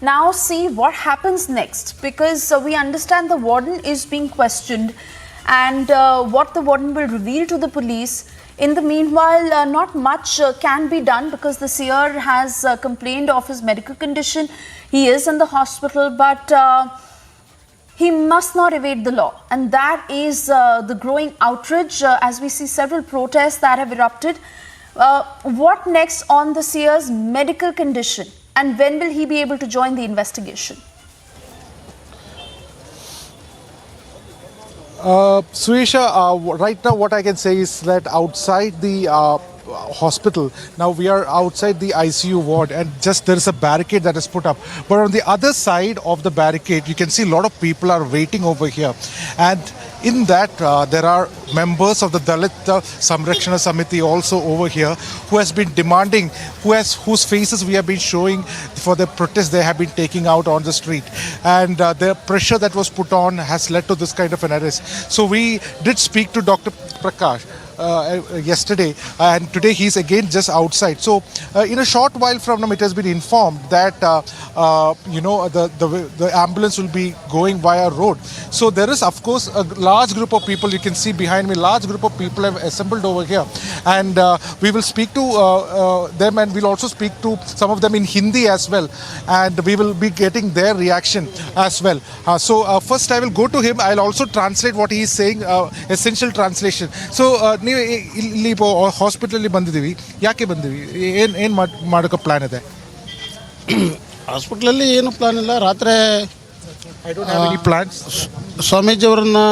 now see what happens next, because we understand the warden is being questioned and what the warden will reveal to the police. In the meanwhile, not much can be done because the seer has complained of his medical condition. He is in the hospital, but he must not evade the law, and that is the growing outrage as we see several protests that have erupted. What next on the seer's medical condition, and when will he be able to join the investigation? Suisha, right now what I can say is that outside the hospital, now we are outside the ICU ward, and just there is a barricade that is put up. But on the other side of the barricade, you can see a lot of people are waiting over here. And in that, there are members of the Dalit Samrakshana Samiti also over here who has been demanding, whose faces we have been showing for the protest they have been taking out on the street. And the pressure that was put on has led to this kind of an arrest. So we did speak to Dr. Prakash yesterday, and today he's again just outside. So in a short while from now, it has been informed that the ambulance will be going via road. So there is of course a large group of people, you can see behind me, large group of people have assembled over here, and we will speak to them, and we'll also speak to some of them in Hindi as well, and we will be getting their reaction as well. So first I will go to him. I'll also translate what he is saying, essential translation. So ನೀವು ಇಲ್ಲಿ hospital ಬಂದಿದ್ದೀವಿ, ಯಾಕೆ ಬಂದಿವಿ, ಏನು ಮಾಡೋಕ್ಕೆ plan ಇದೆ? ಹಾಸ್ಪಿಟ್ಲಲ್ಲಿ ಏನು ಪ್ಲಾನ್ ಇಲ್ಲ. ರಾತ್ರಿ ಪ್ಲಾನ್ಸ್ ಸ್ವಾಮೀಜಿ ಅವರನ್ನು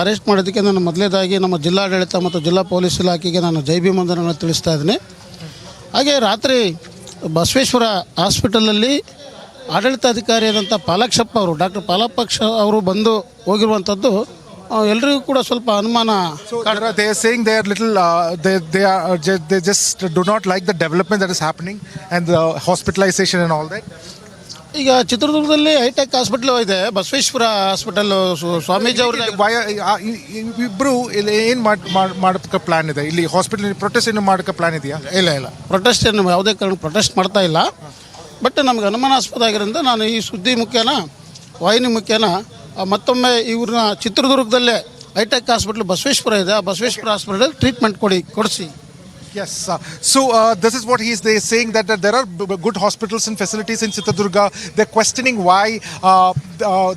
ಅರೆಸ್ಟ್ ಮಾಡೋದಕ್ಕೆ ನಾನು ಮೊದಲೇದಾಗಿ ನಮ್ಮ ಜಿಲ್ಲಾಡಳಿತ ಮತ್ತು ಜಿಲ್ಲಾ ಪೊಲೀಸ್ ಇಲಾಖೆಗೆ ನಾನು ಜೈ ಭೀಮ್ ವಂದನೆಗಳನ್ನು ತಿಳಿಸ್ತಾ ಇದ್ದೀನಿ. ಹಾಗೆ ರಾತ್ರಿ ಬಸವೇಶ್ವರ ಹಾಸ್ಪಿಟಲಲ್ಲಿ ಆಡಳಿತಾಧಿಕಾರಿಯಾದಂಥ ಪಾಲಾಕ್ಷಪ್ಪ ಅವರು, ಡಾಕ್ಟರ್ ಪಾಲಾಕ್ಷ ಅವರು ಬಂದು ಹೋಗಿರುವಂಥದ್ದು ಎಲ್ಲರಿಗೂ ಕೂಡ ಸ್ವಲ್ಪ ಅನುಮಾನ. They are saying they are little they just do not like the development that is happening and the hospitalization and all that. ಈಗ ಚಿತ್ರದುರ್ಗದಲ್ಲಿ ಹೈಟೆಕ್ ಹಾಸ್ಪಿಟಲ್ ಇದೆ, ಬಸವೇಶ್ವರ ಹಾಸ್ಪಿಟಲ್ ಸ್ವಾಮೀಜಿ ಅವ್ರದ್ದು. ಇಬ್ಬರು ಏನು ಮಾಡೋಕ್ಕೆ ಪ್ಲಾನ್ ಇದೆ? ಇಲ್ಲಿ ಹಾಸ್ಪಿಟಲ್ ಪ್ರೊಟೆಸ್ಟ್ ಏನು ಮಾಡೋಕ್ಕೆ ಪ್ಲಾನ್ ಇದೆಯಾ? ಇಲ್ಲ, ಪ್ರೊಟೆಸ್ಟ್ ಏನು ಯಾವುದೇ ಕಾರಣ ಪ್ರೊಟೆಸ್ಟ್ ಮಾಡ್ತಾ ಇಲ್ಲ. ಬಟ್ ನಮ್ಗೆ ಅನುಮಾನಾಸ್ಪದ ಆಗಿರೋದ್ರಿಂದ ನಾನು ಈ ಸುದ್ದಿ ಮುಖ್ಯನ, ವಾಹಿನಿ ಮುಖ್ಯನ ಮತ್ತೊಮ್ಮೆ ಇವ್ರನ್ನ ಚಿತ್ರದುರ್ಗದಲ್ಲೇ ಹೈಟೆಕ್ ಹಾಸ್ಪಿಟಲ್ ಬಸವೇಶ್ವರ ಇದೆ, ಆ ಬಸವೇಶ್ವರ ಹಾಸ್ಪಿಟಲ್ ಟ್ರೀಟ್ಮೆಂಟ್ ಕೊಡಿಸಿ. Yes, so this is what he is saying, that there are good hospitals and facilities in Chitradurga. They're questioning why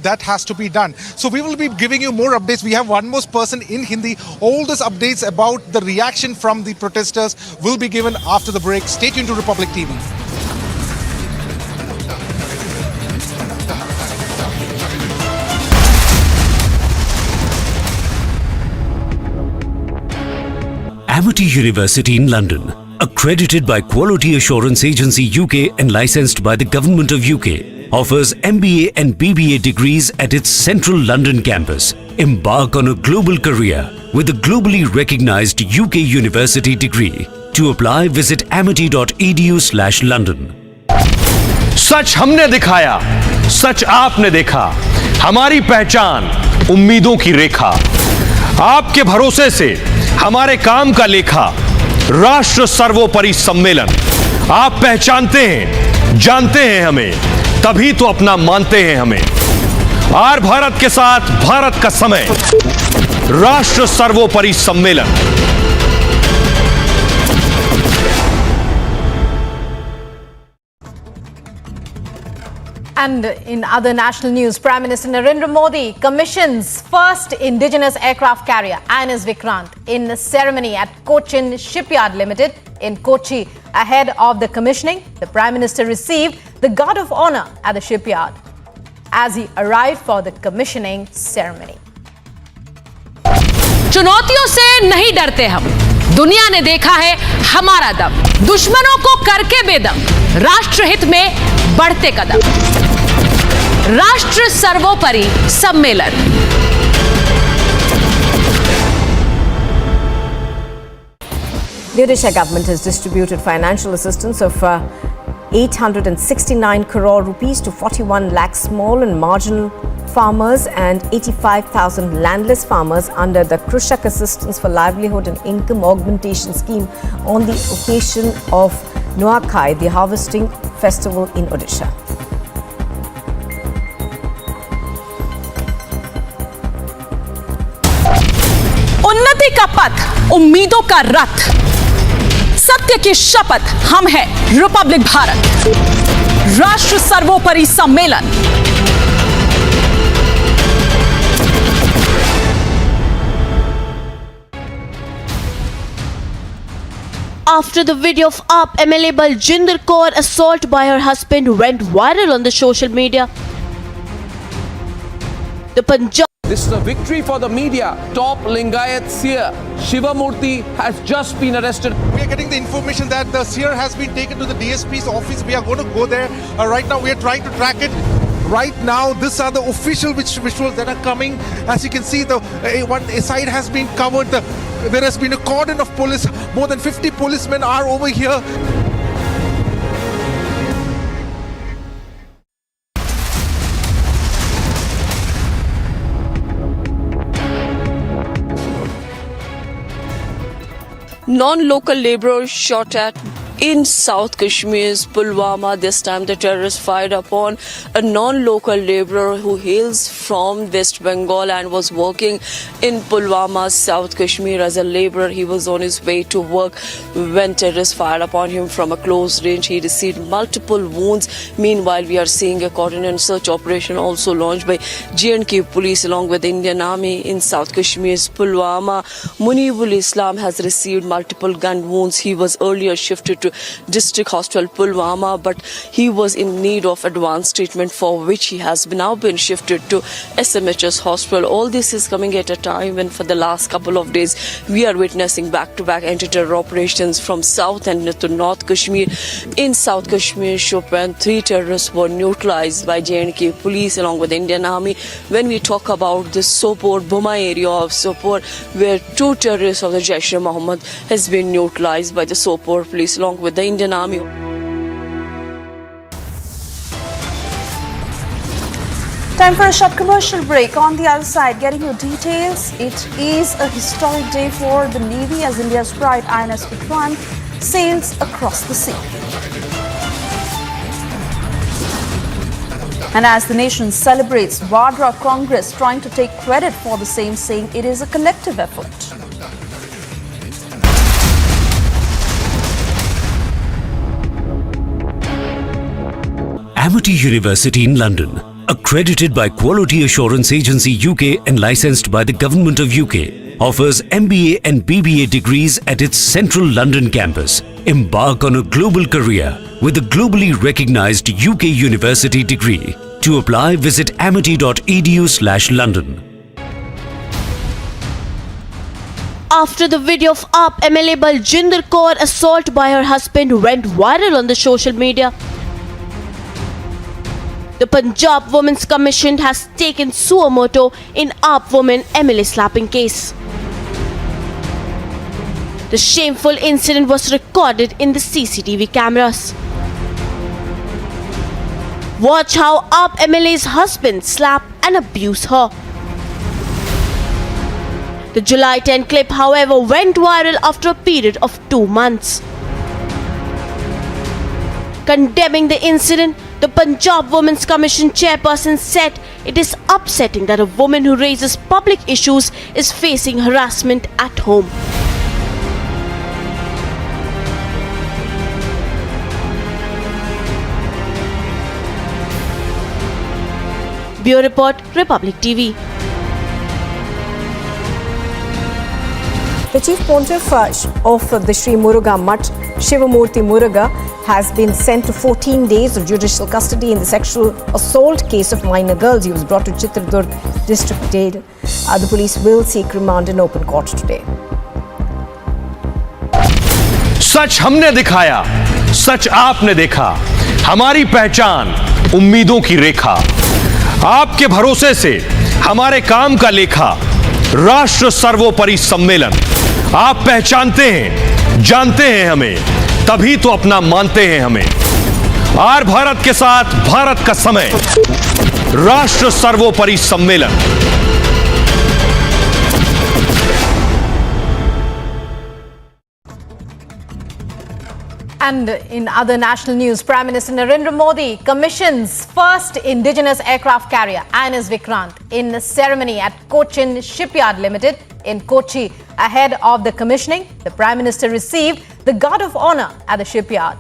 that has to be done. So we will be giving you more updates. We have one more person in Hindi. All these updates about the reaction from the protesters will be given after the break. Stay tuned to Republic TV. Amity University in London, accredited by Quality Assurance Agency UK and licensed by the Government of UK, offers MBA and BBA degrees at its central London campus. Embark on a global career with a globally recognized UK university degree. To apply, visit amity.edu/London. सच हमने दिखाया, सच आपने देखा, हमारी पहचान उम्मीदों की रेखा, आपके भरोसे से हमारे काम का लेखा, राष्ट्र सर्वोपरि सम्मेलन। आप पहचानते हैं, जानते हैं हमें, तभी तो अपना मानते हैं हमें। आर भारत के साथ भारत का समय, राष्ट्र सर्वोपरि सम्मेलन। And in other national news, Prime Minister Narendra Modi commissions first indigenous aircraft carrier INS Vikrant in a ceremony at Cochin Shipyard Limited in Kochi. Ahead of the commissioning, the Prime Minister received the Guard of Honor at the shipyard as he arrived for the commissioning ceremony. चुनौतियों से नहीं डरते हम, दुनिया ने देखा है हमारा दम, दुश्मनों को करके बेदम, राष्ट्रहित में बढ़ते कदम, राष्ट्र सर्वोपरि सम्मेलन। The Odisha government has distributed financial assistance of 869 crore rupees to 41 lakh small and marginal farmers and 85,000 landless farmers under the Krushak Assistance for Livelihood and Income Augmentation Scheme on the occasion of Nuakhai, the harvesting festival in Odisha. प्रगति का पथ, उम्मीदों का रथ, सत्य की शपथ, हम हैं Republic Bharat. राष्ट्र सर्वोपरि सम्मेलन। After the video of AAP MLA Bhaichung Kaur assault by her husband went viral on the social media, the Punjab. This is a victory for the media. Top Lingayat seer Shivamurthy has just been arrested. We are getting the information that the seer has been taken to the DSP's office. We are going to go there. Right now, we are trying to track it. Right now, these are the official visuals that are coming. As you can see, the one side has been covered. There has been a cordon of police. More than 50 policemen are over here. Non-local laborers shot at in South Kashmir's Pulwama. This time the terrorists fired upon a non-local laborer who hails from West Bengal and was working in Pulwama, South Kashmir as a laborer. He was on his way to work when terrorists fired upon him from a close range. He received multiple wounds. Meanwhile, we are seeing a cordon and search operation also launched by J&K police along with the Indian Army in South Kashmir's Pulwama. Munibul Islam has received multiple gun wounds. He was earlier shifted to District Hospital Pulwama, but he was in need of advanced treatment, for which he has now been shifted to SMHS Hospital. All this is coming at a time when for the last couple of days we are witnessing back-to-back anti-terror operations from South and to North Kashmir. In South Kashmir, Shopian, 3 terrorists were neutralized by J&K police along with the Indian Army. When we talk about the Sopore, Bhuma area of Sopore, where 2 terrorists of the Jaish-e-Mohammed has been neutralized by the Sopore police along with the Indian Army. Time for a short commercial break. On the other side, getting you details. It is a historic day for the Navy as India's pride INS Vikrant sails across the sea. And as the nation celebrates, Vadra Congress trying to take credit for the same, saying it is a collective effort. Amity University in London, accredited by Quality Assurance Agency UK and licensed by the Government of UK, offers MBA and BBA degrees at its central London campus. Embark on a global career with a globally recognized UK university degree. To apply, visit amity.edu/London. After the video of AAP MLA Bhaichung Kaur assault by her husband went viral on the social media, the Punjab Women's Commission has taken suo motu in AAP woman MLA slapping case. The shameful incident was recorded in the CCTV cameras. Watch how AAP MLA's husband slap and abuse her. The July 10 clip, however, went viral after a period of 2 months. Condemning the incident, the Punjab Women's Commission chairperson said it is upsetting that a woman who raises public issues is facing harassment at home. Bureau Report, Republic TV. The Chief Pontiff of the Sri Muruga Mutt, Shivamurthy Muruga, has been sent to 14 days of judicial custody in the sexual assault case of minor girls. He was brought to Chitradurg District Jail. The police will seek remand in open court today. सच हमने दिखाया, सच आपने देखा, हमारी पहचान उम्मीदों की रेखा, आपके भरोसे से हमारे काम का लेखा, राष्ट्र सर्वोपरि सम्मेलन। आप पहचानते हैं, जानते हैं हमें, तभी तो अपना मानते हैं हमें। आर भारत के साथ भारत का समय, राष्ट्र सर्वोपरि सम्मेलन। And in other national news, Prime Minister Narendra Modi commissions first indigenous aircraft carrier INS Vikrant in a ceremony at Cochin Shipyard Limited in Kochi. Ahead of the commissioning, the Prime Minister received the Guard of Honor at the shipyard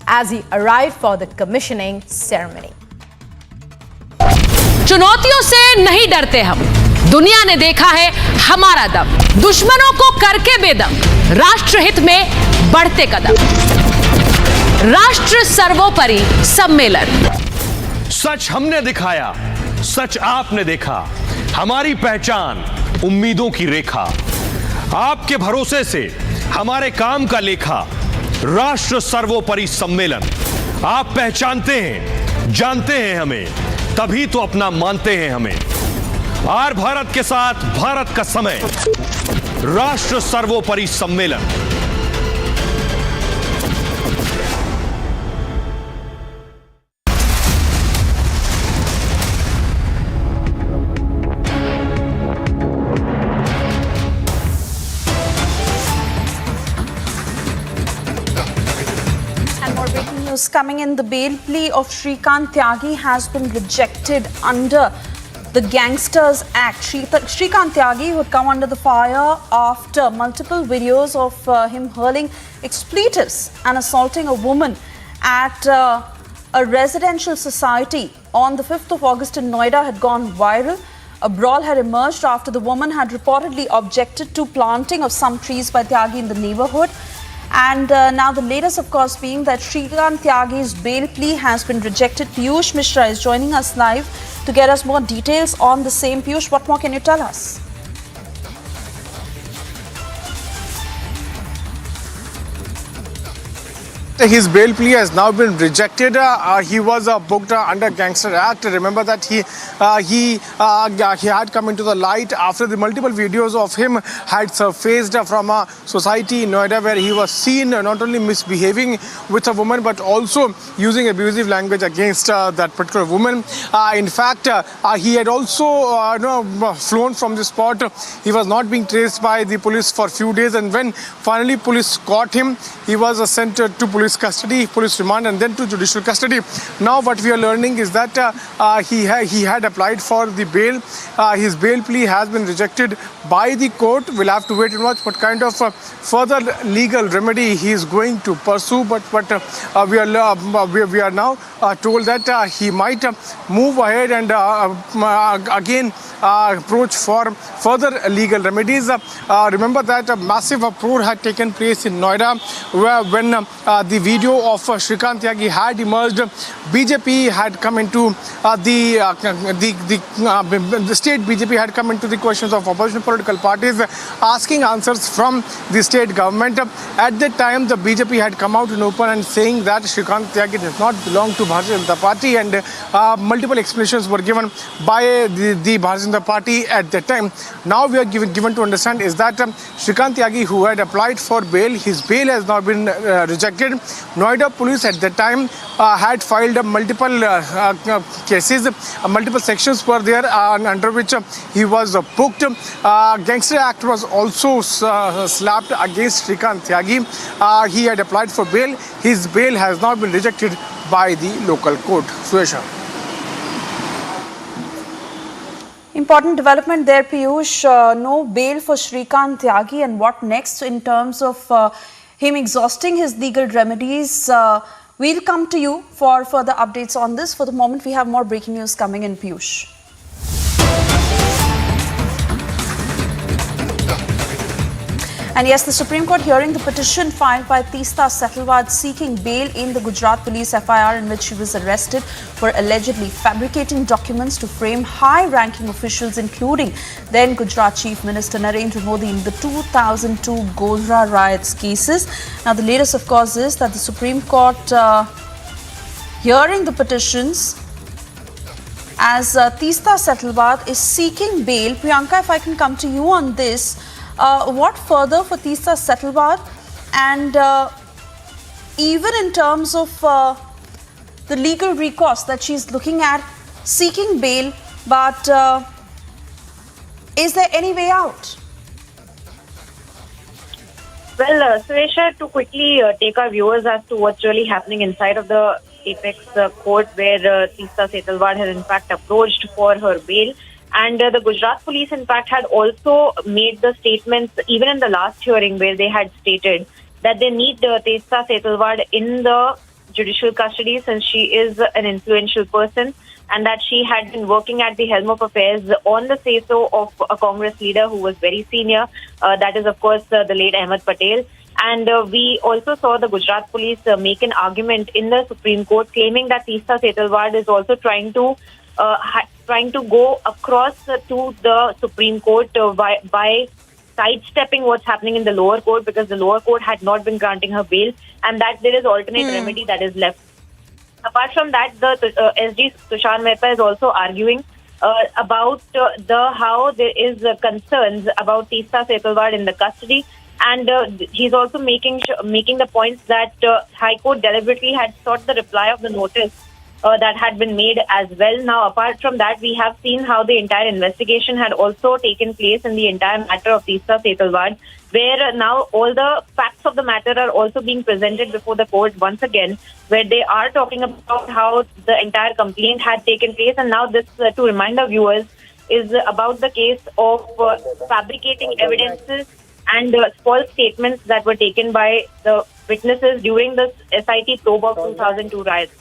as he arrived for the commissioning ceremony. चुनौतियों से नहीं डरते हम, दुनिया ने देखा है हमारा दम, दुश्मनों को करके बेदम, राष्ट्रहित में बढ़ते कदम, राष्ट्र सर्वोपरि सम्मेलन। सच हमने दिखाया, सच आपने देखा, हमारी पहचान उम्मीदों की रेखा, आपके भरोसे से हमारे काम का लेखा, राष्ट्र सर्वोपरि सम्मेलन। आप पहचानते हैं, जानते हैं हमें, तभी तो अपना मानते हैं हमें। आर भारत के साथ भारत का समय, राष्ट्र सर्वोपरि सम्मेलन। Coming in, the bail plea of Shrikant Tyagi has been rejected under the Gangsters Act. Shrikant Tyagi would come under the fire after multiple videos of him hurling expletives and assaulting a woman at a residential society on the 5th of August in Noida had gone viral. A brawl had emerged after the woman had reportedly objected to planting of some trees by Tyagi in the neighborhood. And now the latest, of course, being that Shrikant Tyagi's bail plea has been rejected. Piyush Mishra is joining us live to get us more details on the same. Piyush, what more can you tell us? His bail plea has now been rejected. He was booked under Gangster Act. Remember that he had come into the light after the multiple videos of him had surfaced from a society in Noida where he was seen not only misbehaving with a woman but also using abusive language against that particular woman. In fact, he had also flown from the spot. He was not being traced by the police for a few days, and when finally police caught him, he was sent to police custody, police remand, and then to judicial custody. Now what we are learning is that he had applied for the bail. His bail plea has been rejected by the court. We'll have to wait and watch what kind of further legal remedy he is going to pursue. But we are now told that he might move ahead and again approach for further legal remedies. Remember that a massive uproar had taken place in Noida when the video of Shrikant Tyagi had emerged. BJP had come into the state BJP had come into the questions of opposition political parties, asking answers from the state government. At that time, the BJP had come out in open and saying that Shrikant Tyagi does not belong to Bharatiya Janata Party, and multiple explanations were given by the Bharatiya Janata Party at that time. Now we are given to understand is that Shrikant Tyagi, who had applied for bail, his bail has now been rejected. Noida police at that time had filed multiple cases, multiple sections were there under which he was booked. Gangster Act was also slapped against Shrikant Tyagi. He had applied for bail. His bail has now been rejected by the local court. Suesha. Important development there, Piyush. No bail for Shrikant Tyagi, and what next in terms of him exhausting his legal remedies? We'll come to you for further updates on this. For the moment, we have more breaking news coming in, Piyush. And yes, the Supreme Court hearing the petition filed by Teesta Setalvad seeking bail in the Gujarat police FIR in which she was arrested for allegedly fabricating documents to frame high-ranking officials, including then Gujarat Chief Minister Narendra Modi in the 2002 Godhra riots cases. Now, the latest, of course, is that the Supreme Court hearing the petitions as Teesta Setalvad is seeking bail. Priyanka, if I can come to you on this. What further for Teesta Setalvad, and even in terms of the legal recourse that she's looking at, seeking bail, but is there any way out? Well, Suesha, to quickly take our viewers as to what's really happening inside of the Apex court where Teesta Setalvad has in fact approached for her bail. And the Gujarat police, in fact, had also made the statements, even in the last hearing, where they had stated that they need Testa Setalvad in the judicial custody since she is an influential person, and that she had been working at the helm of affairs on the say-so of a Congress leader who was very senior. That is, of course, the late Ahmed Patel. And we also saw the Gujarat police make an argument in the Supreme Court claiming that Testa Setalvad is also trying to go across to the Supreme Court by sidestepping what's happening in the lower court, because the lower court had not been granting her bail, and that there is alternate remedy that is left. Apart from that, the SG Tushar Mehta is also arguing about how there is concerns about Testa Setalvad in the custody, and he's also making the points that High Court deliberately had sought the reply of the notice that had been made as well. Now, apart from that, we have seen how the entire investigation had also taken place in the entire matter of Testa Setalvad, where now all the facts of the matter are also being presented before the court once again, where they are talking about how the entire complaint had taken place. And now this, to remind our viewers, is about the case of fabricating evidences and false statements that were taken by the witnesses during the SIT probe of 2002 riots.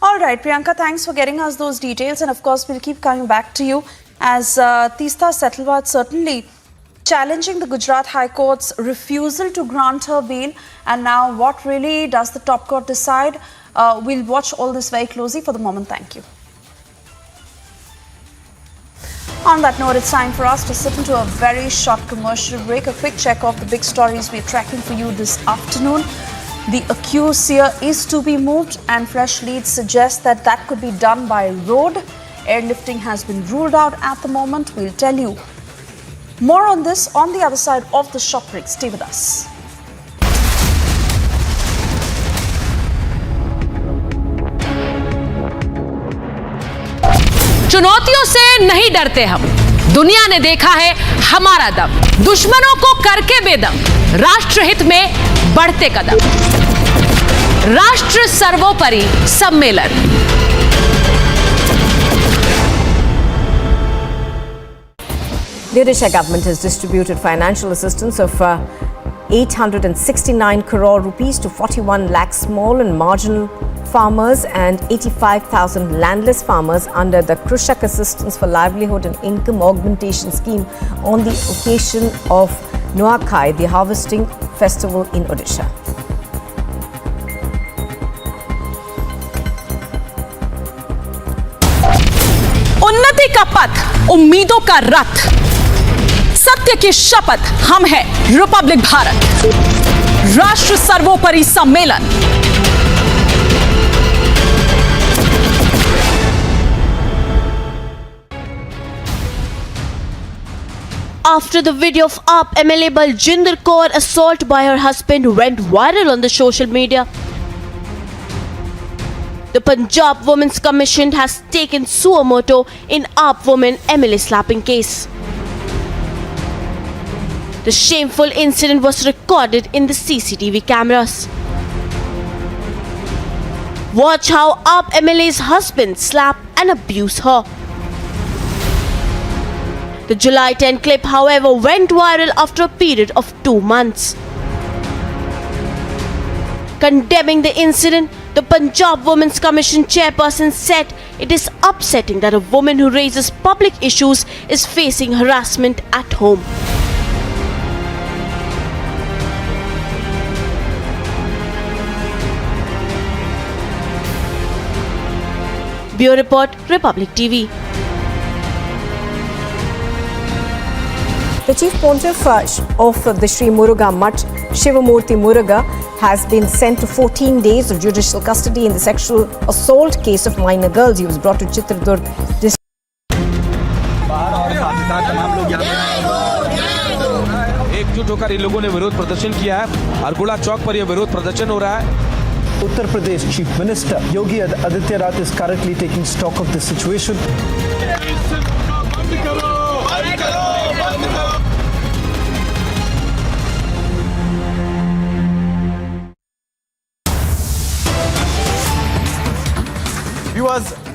All right, Priyanka, thanks for getting us those details. And of course, we'll keep coming back to you as Testa Setalvad certainly challenging the Gujarat High Court's refusal to grant her bail. And now what really does the top court decide? We'll watch all this very closely. For the moment, thank you. On that note, it's time for us to slip into a very short commercial break. A quick check of the big stories we're tracking for you this afternoon. The accused here is to be moved, and fresh leads suggest that that could be done by road. Airlifting has been ruled out at the moment. We'll tell you more on this on the other side of the shop break. Stay with us. चुनौतियों से नहीं डरते हम, दुनिया ने देखा है हमारा दम, दुश्मनों को करके बेदम, राष्ट्रहित में बढ़ते कदम, राष्ट्र सर्वोपरि सम्मेलन। The Odisha government has distributed financial assistance of 869 crore rupees to 41 lakh small and marginal farmers and 85,000 landless farmers under the Krushak Assistance for Livelihood and Income Augmentation Scheme on the occasion of Nuakhai, the harvesting festival in Odisha. उन्नति का पथ, उम्मीदों का रथ, सत्य की शपथ, हम हैं रिपब्लिक भारत, राष्ट्र सर्वोपरि सम्मेलन। After the video of AAP MLA Baljinder Kaur assault by her husband went viral on the social media, the Punjab Women's Commission has taken suo motu in AAP woman MLA slapping case. The shameful incident was recorded in the CCTV cameras. Watch how AAP MLA's husband slap and abuse her. The July 10 clip, however, went viral after a period of 2 months. Condemning the incident, the Punjab Women's Commission chairperson said it is upsetting that a woman who raises public issues is facing harassment at home. Bureau Report, Republic TV. The Chief Pontiff of the Sri Muruga Mutt, Shivamurti Muruga, has been sent to 14 days of judicial custody in the sexual assault case of minor girls. He was brought to Chitradurg district. एकजुट होकर इन लोगों ने विरोध प्रदर्शन किया है और गुड़ा चौक पर यह विरोध प्रदर्शन हो रहा है। Uttar Pradesh Chief Minister Yogi Adityanath is currently taking stock of the situation.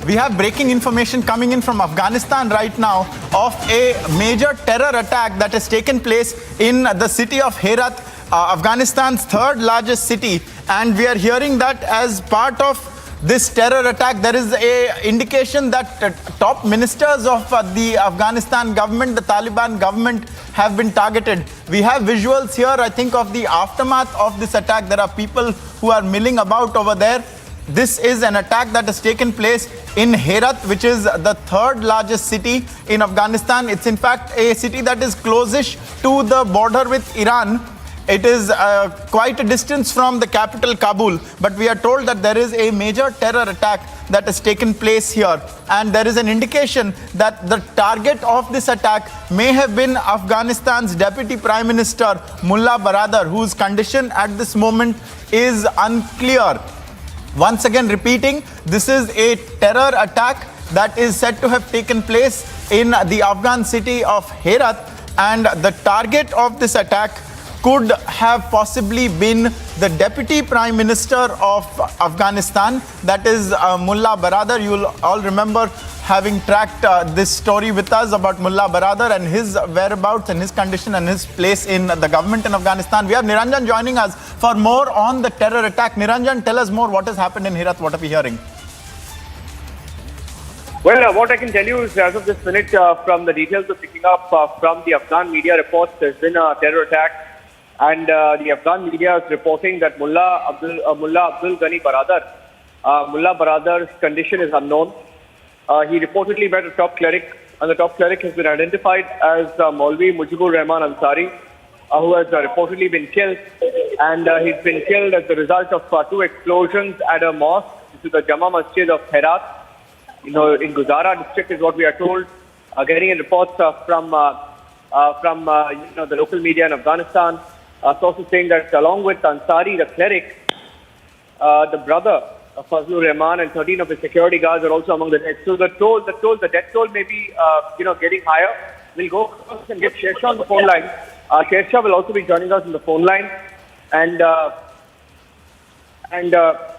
we have breaking information coming in from Afghanistan right now of a major terror attack that has taken place in the city of Herat, Afghanistan's third largest city. And we are hearing that as part of this terror attack, there is a indication that top ministers of the Afghanistan government, the Taliban government, have been targeted. We have visuals here, I think, of the aftermath of this attack. There are people who are milling about over there. This is an attack that has taken place in Herat, which is the third largest city in Afghanistan. It's in fact a city that is closest to the border with Iran. It is quite a distance from the capital Kabul, but we are told that there is a major terror attack that has taken place here, and there is an indication that the target of this attack may have been Afghanistan's Deputy Prime Minister Mullah Baradar, whose condition at this moment is unclear. Once again repeating, this is a terror attack that is said to have taken place in the Afghan city of Herat, and the target of this attack could have possibly been the Deputy Prime Minister of Afghanistan, that is Mullah Baradar. You will all remember having tracked this story with us about Mullah Baradar and his whereabouts and his condition and his place in the government in Afghanistan. We have Niranjan joining us for more on the terror attack. Niranjan, tell us more. What has happened in Herat? What are we hearing? Well, what I can tell you is, as of this minute, from the details we're picking up from the Afghan media reports, there's been a terror attack. And the Afghan media is reporting that Mullah Abdul Ghani Baradar, Mullah Baradar's condition is unknown. He reportedly met a top cleric, and the top cleric has been identified as Maulvi Mujibur Rahman Ansari, who has reportedly been killed. And he's been killed as the result of two explosions at a mosque. This is the Jama Masjid of Herat, in Guzara district, is what we are told. Getting in reports from the local media in Afghanistan. Sources saying that along with Ansari, the cleric, the brother of Fazlur Rahman and 13 of his security guards are also among the dead. So the death toll may be, getting higher. We'll go first and get Shersha on the phone line. Shersha will also be joining us on the phone line, and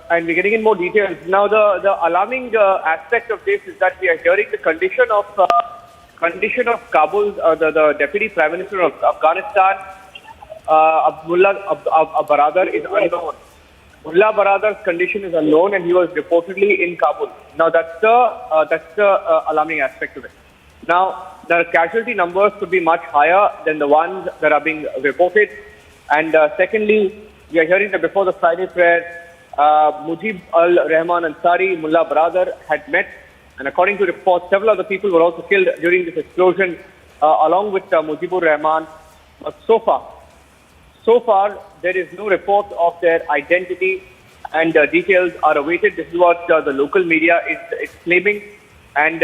we're getting in more details. Now, the alarming aspect of this is that we are hearing the condition of Kabul, the Deputy Prime Minister of Afghanistan. Mullah Baradar is unknown. Mullah Baradar's condition is unknown, and he was reportedly in Kabul. Now that's the alarming aspect of it. Now the casualty numbers could be much higher than the ones that are being reported. And secondly, we are hearing that before the Friday prayer, Mujib al-Rahman Ansari, Mullah Baradar had met, and according to reports, several other people were also killed during this explosion, along with Mujibur Rahman. But so far, there is no report of their identity, and details are awaited. This is what the local media is claiming. And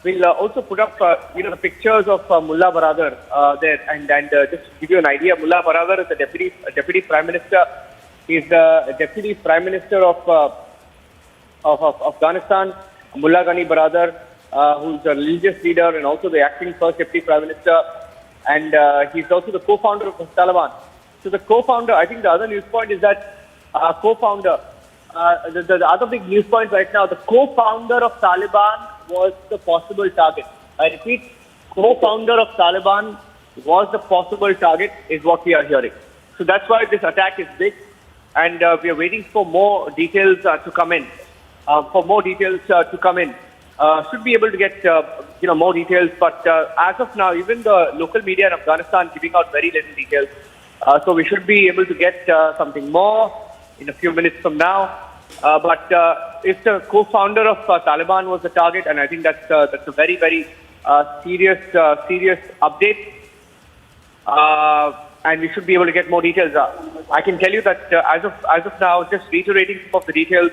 we'll also put up, the pictures of Mullah Baradar there. And just to give you an idea, Mullah Baradar is a deputy prime minister. He's the deputy prime minister of Afghanistan. Mullah Ghani Baradar, who's a religious leader and also the acting first deputy prime minister. And he's also the co-founder of the Taliban. So the co-founder, I think the other news point is that the other big news point right now, the co-founder of Taliban was the possible target. I repeat, co-founder of Taliban was the possible target, is what we are hearing. So that's why this attack is big, and we are waiting for more details to come in. Should be able to get more details, but as of now, even the local media in Afghanistan giving out very little details. So we should be able to get something more in a few minutes from now. But if the co-founder of Taliban was the target, and I think that's a very, very serious update, and we should be able to get more details. I can tell you that as of now, just reiterating some of the details,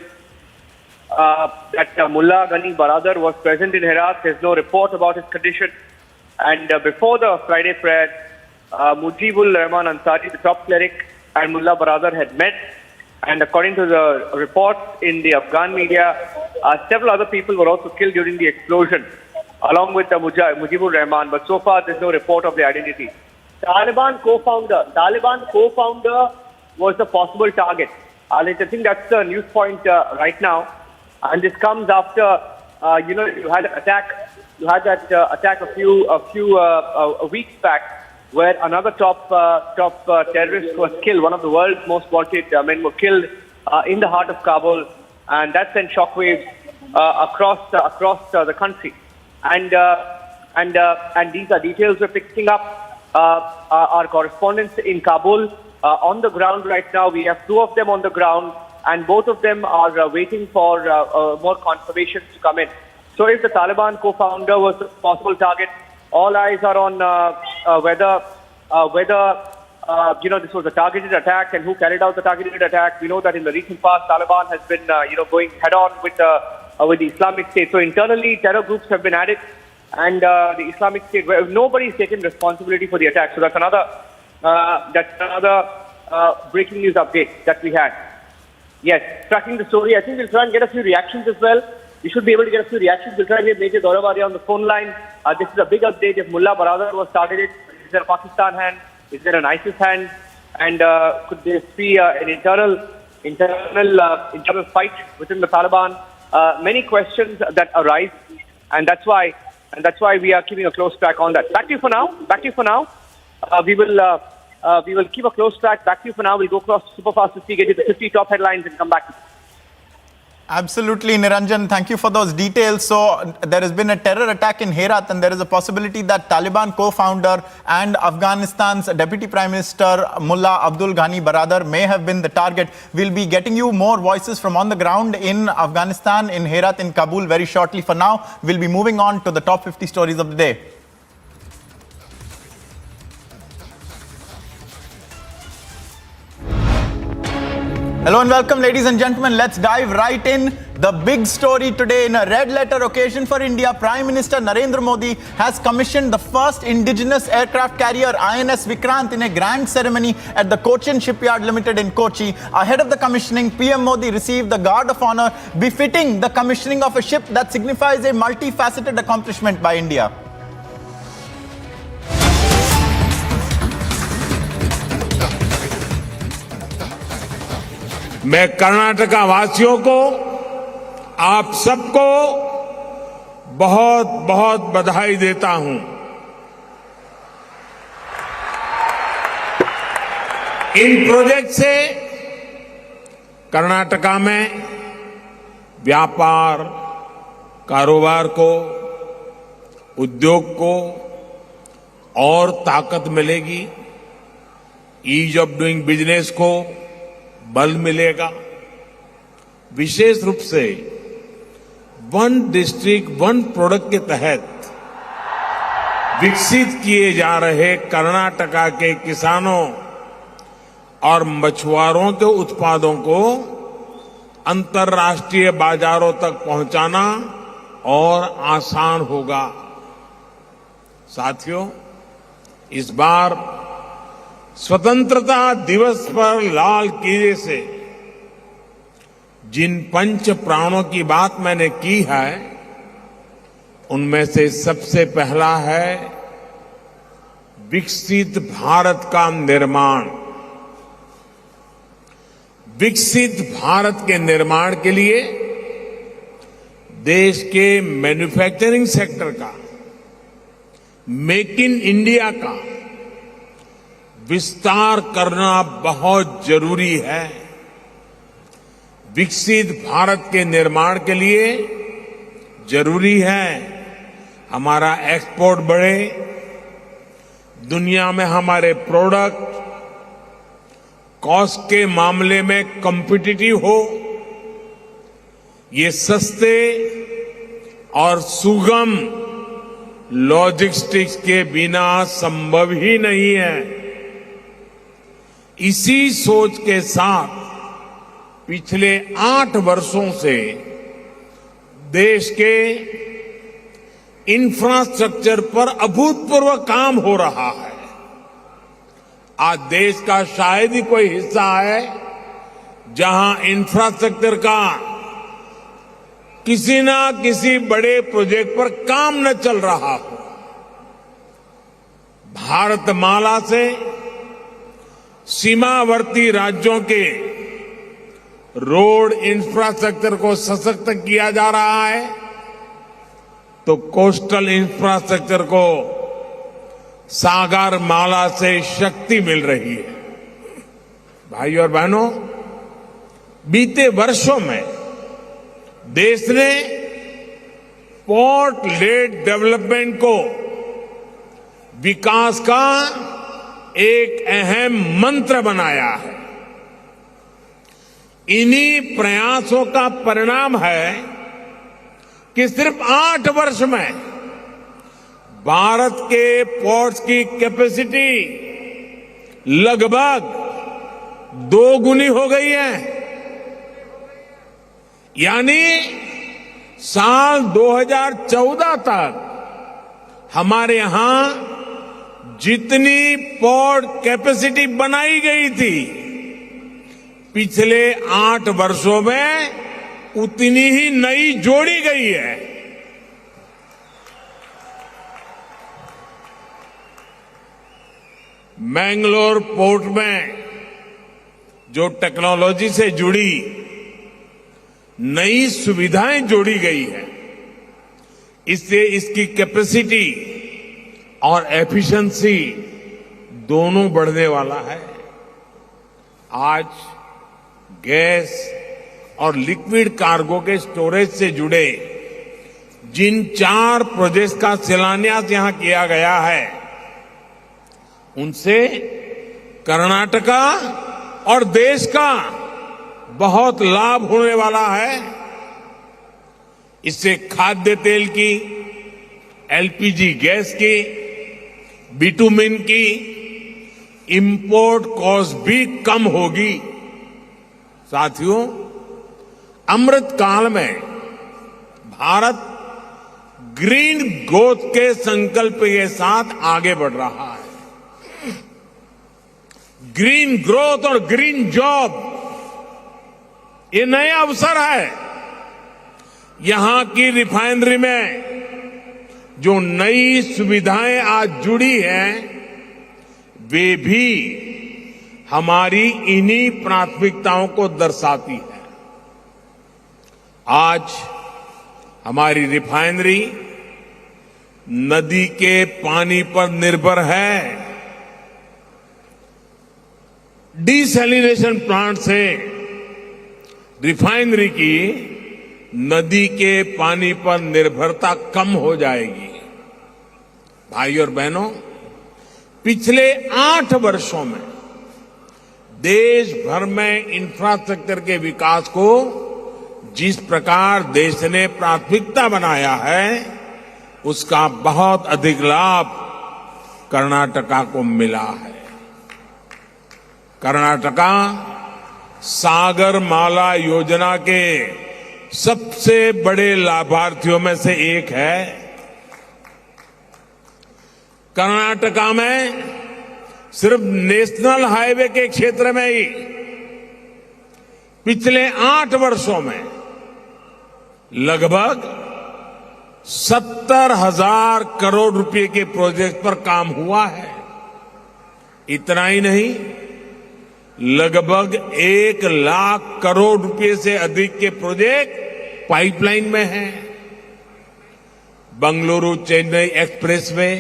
that Mullah Ghani Baradar was present in Herat. There's no report about his condition. And before the Friday prayer, Mujibur Rahman Ansari, the top cleric, and Mullah Baradar had met. And according to the reports in the Afghan media, several other people were also killed during the explosion, along with Mujibur Rahman. But so far, there's no report of the identity. Taliban co-founder was the possible target. I think that's the news point right now. and this comes after you had that attack a few weeks back, where another top terrorist was killed. One of the world's most wanted men were killed in the heart of Kabul, and that sent shockwaves across the country. And these are details we're picking up. Our correspondents in Kabul on the ground right now. We have 2 of them on the ground, and both of them are waiting for more confirmations to come in. So if the Taliban co-founder was a possible target, all eyes are on whether this was a targeted attack and who carried out the targeted attack. We know that in the recent past, Taliban has been going head-on with the Islamic State. So internally, terror groups have been added, and the Islamic State, where nobody has taken responsibility for the attack. So that's another breaking news update that we had. Yes, tracking the story. I think we'll try and get a few reactions as well. We should be able to get a few reactions. We'll try and get Major Dorawaria on the phone line. This is a big update. If Mullah Baradar was targeted, is there a Pakistan hand? Is there an ISIS hand? And could this be an internal fight within the Taliban? Many questions that arise, and that's why we are keeping a close track on that. Back to you for now. We will keep a close track. Back to you for now. We'll go across super fast to see, get you the 50 top headlines and come back. Absolutely, Niranjan. Thank you for those details. So there has been a terror attack in Herat, and there is a possibility that Taliban co-founder and Afghanistan's Deputy Prime Minister Mullah Abdul Ghani Baradar may have been the target. We'll be getting you more voices from on the ground in Afghanistan, in Herat, in Kabul very shortly. For now, we'll be moving on to the top 50 stories of the day. Hello and welcome, ladies and gentlemen. Let's dive right in. The big story today, in a red letter occasion for India, Prime Minister Narendra Modi has commissioned the first indigenous aircraft carrier INS Vikrant in a grand ceremony at the Cochin Shipyard Limited in Kochi. Ahead of the commissioning, PM Modi received the Guard of Honor befitting the commissioning of a ship that signifies a multifaceted accomplishment by India. मैं कर्नाटका वासियों को, आप सबको बहुत बहुत बधाई देता हूं। इन प्रोजेक्ट से कर्नाटका में व्यापार, कारोबार को, उद्योग को और ताकत मिलेगी, ईज ऑफ डूइंग बिजनेस को बल मिलेगा। विशेष रूप से वन डिस्ट्रिक्ट वन प्रोडक्ट के तहत विकसित किए जा रहे कर्नाटका के किसानों और मछुआरों के उत्पादों को अंतर्राष्ट्रीय बाजारों तक पहुंचाना और आसान होगा। साथियों, इस बार स्वतंत्रता दिवस पर लाल किले से जिन पंच प्राणों की बात मैंने की है, उनमें से सबसे पहला है विकसित भारत का निर्माण। विकसित भारत के निर्माण के लिए देश के मैन्युफैक्चरिंग सेक्टर का, मेक इन इंडिया का विस्तार करना बहुत जरूरी है। विकसित भारत के निर्माण के लिए जरूरी है हमारा एक्सपोर्ट बढ़े, दुनिया में हमारे प्रोडक्ट कॉस्ट के मामले में कॉम्पिटिटिव हो, ये सस्ते और सुगम लॉजिस्टिक्स के बिना संभव ही नहीं है। इसी सोच के साथ पिछले 8 वर्षों से देश के इंफ्रास्ट्रक्चर पर अभूतपूर्व काम हो रहा है। आज देश का शायद ही कोई हिस्सा है जहां इंफ्रास्ट्रक्चर का किसी ना किसी बड़े प्रोजेक्ट पर काम न चल रहा हो। भारतमाला से सीमावर्ती राज्यों के रोड इंफ्रास्ट्रक्चर को सशक्त किया जा रहा है, तो कोस्टल इंफ्रास्ट्रक्चर को सागर माला से शक्ति मिल रही है। भाई और बहनों, बीते वर्षों में देश ने पोर्ट लेड डेवलपमेंट को विकास का एक अहम मंत्र बनाया है। इन्हीं प्रयासों का परिणाम है कि सिर्फ 8 वर्ष में भारत के पोर्ट्स की कैपेसिटी लगभग 2 गुनी हो गई है। यानी साल 2014 तक हमारे यहां जितनी पोर्ट कैपेसिटी बनाई गई थी, पिछले 8 वर्षों में उतनी ही नई जोड़ी गई है। मैंगलोर पोर्ट में जो टेक्नोलॉजी से जुड़ी नई सुविधाएं जोड़ी गई है, इससे इसकी कैपेसिटी और एफिशिएंसी दोनों बढ़ने वाला है। आज गैस और लिक्विड कार्गो के स्टोरेज से जुड़े जिन 4 प्रोजेक्ट्स का शिलान्यास यहां किया गया है, उनसे कर्नाटका और देश का बहुत लाभ होने वाला है। इससे खाद्य तेल की, एलपीजी गैस की, बिटुमिन की इंपोर्ट कॉस्ट भी कम होगी। साथियों, अमृत काल में भारत ग्रीन ग्रोथ के संकल्प के साथ आगे बढ़ रहा है। ग्रीन ग्रोथ और ग्रीन जॉब, ये नया अवसर है। यहां की रिफाइनरी में जो नई सुविधाएं आज जुड़ी हैं, वे भी हमारी इन्हीं प्राथमिकताओं को दर्शाती है। आज हमारी रिफाइनरी नदी के पानी पर निर्भर है। डिसैलिनेशन प्लांट से रिफाइनरी की नदी के पानी पर निर्भरता कम हो जाएगी। भाई और बहनों, पिछले 8 वर्षों में देश भर में इंफ्रास्ट्रक्चर के विकास को जिस प्रकार देश ने प्राथमिकता बनाया है, उसका बहुत अधिक लाभ कर्नाटका को मिला है। कर्नाटका सागर माला योजना के सबसे बड़े लाभार्थियों में से एक है। कर्नाटका में सिर्फ नेशनल हाईवे के क्षेत्र में ही पिछले 8 वर्षों में लगभग 70,000 करोड़ रुपए के प्रोजेक्ट पर काम हुआ है। इतना ही नहीं, लगभग 1 लाख करोड़ रुपए से अधिक के प्रोजेक्ट पाइपलाइन में हैं। Bengaluru Chennai expressway,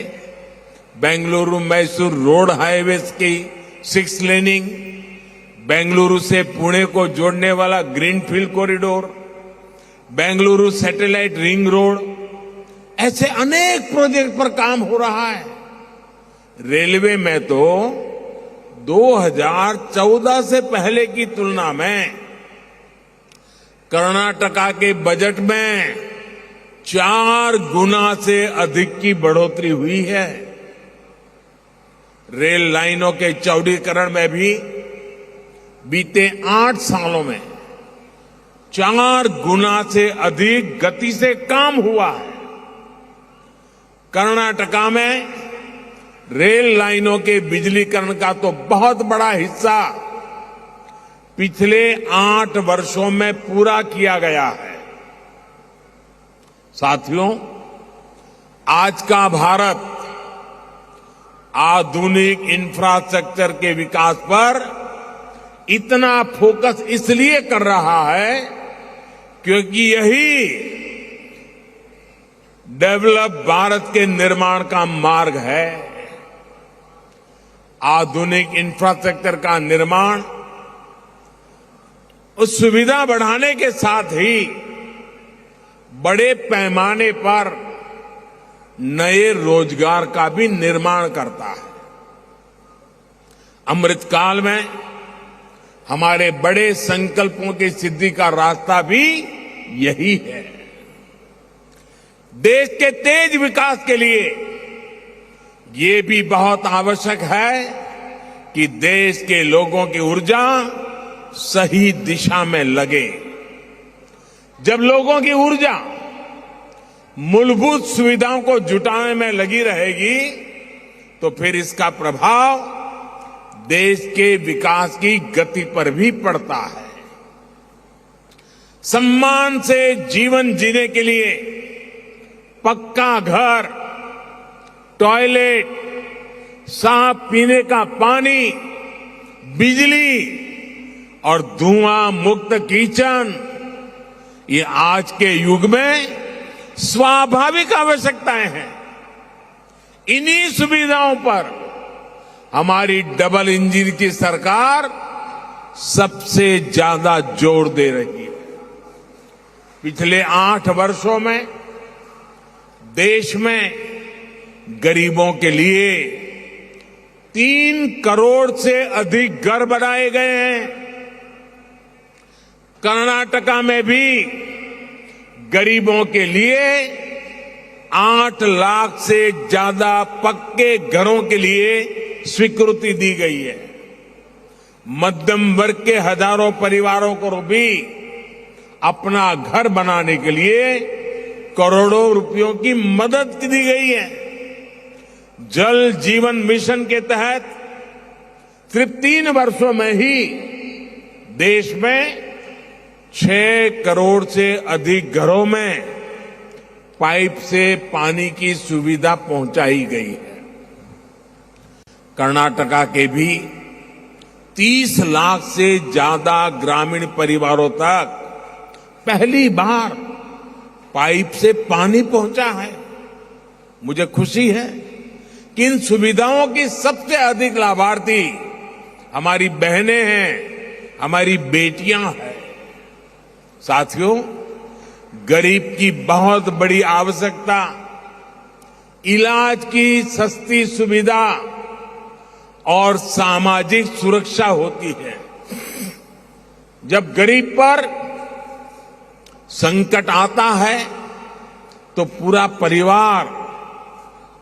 Bengaluru Mysore road highway की 6 लेनिंग, बेंगलुरु से पुणे को जोड़ने वाला greenfield corridor, Bengaluru satellite ring road, ऐसे अनेक प्रोजेक्ट पर काम हो रहा है। रेलवे में तो 2014 से पहले की तुलना में कर्नाटका के बजट में 4 गुना से अधिक की बढ़ोतरी हुई है। रेल लाइनों के चौड़ीकरण में भी बीते 8 सालों में 4 गुना से अधिक गति से काम हुआ है। कर्नाटका में रेल लाइनों के बिजलीकरण का तो बहुत बड़ा हिस्सा पिछले 8 वर्षों में पूरा किया गया है। साथियों, आज का भारत आधुनिक इंफ्रास्ट्रक्चर के विकास पर इतना फोकस इसलिए कर रहा है क्योंकि यही डेवलप भारत के निर्माण का मार्ग है। आधुनिक इंफ्रास्ट्रक्चर का निर्माण, उस सुविधा बढ़ाने के साथ ही बड़े पैमाने पर नए रोजगार का भी निर्माण करता है। अमृतकाल में हमारे बड़े संकल्पों की सिद्धि का रास्ता भी यही है। देश के तेज विकास के लिए ये भी बहुत आवश्यक है कि देश के लोगों की ऊर्जा सही दिशा में लगे। जब लोगों की ऊर्जा मूलभूत सुविधाओं को जुटाने में लगी रहेगी तो फिर इसका प्रभाव देश के विकास की गति पर भी पड़ता है। सम्मान से जीवन जीने के लिए पक्का घर, टॉयलेट, साफ पीने का पानी, बिजली और धुआं मुक्त किचन, ये आज के युग में स्वाभाविक आवश्यकताएं हैं। इन्हीं सुविधाओं पर हमारी डबल इंजन की सरकार सबसे ज्यादा जोर दे रही है। पिछले 8 वर्षों में देश में गरीबों के लिए 3 करोड़ से अधिक घर बनाए गए हैं। कर्नाटका में भी गरीबों के लिए 8 लाख से ज्यादा पक्के घरों के लिए स्वीकृति दी गई है। मध्यम वर्ग के हजारों परिवारों को भी अपना घर बनाने के लिए करोड़ों रुपयों की मदद दी गई है। जल जीवन मिशन के तहत सिर्फ 3 वर्षों में ही देश में 6 करोड़ से अधिक घरों में पाइप से पानी की सुविधा पहुंचाई गई है। कर्नाटका के भी 30 लाख से ज्यादा ग्रामीण परिवारों तक पहली बार पाइप से पानी पहुंचा है। मुझे खुशी है कि इन सुविधाओं की सबसे अधिक लाभार्थी हमारी बहनें हैं, हमारी बेटियां हैं। साथियों, गरीब की बहुत बड़ी आवश्यकता इलाज की सस्ती सुविधा और सामाजिक सुरक्षा होती है। जब गरीब पर संकट आता है तो पूरा परिवार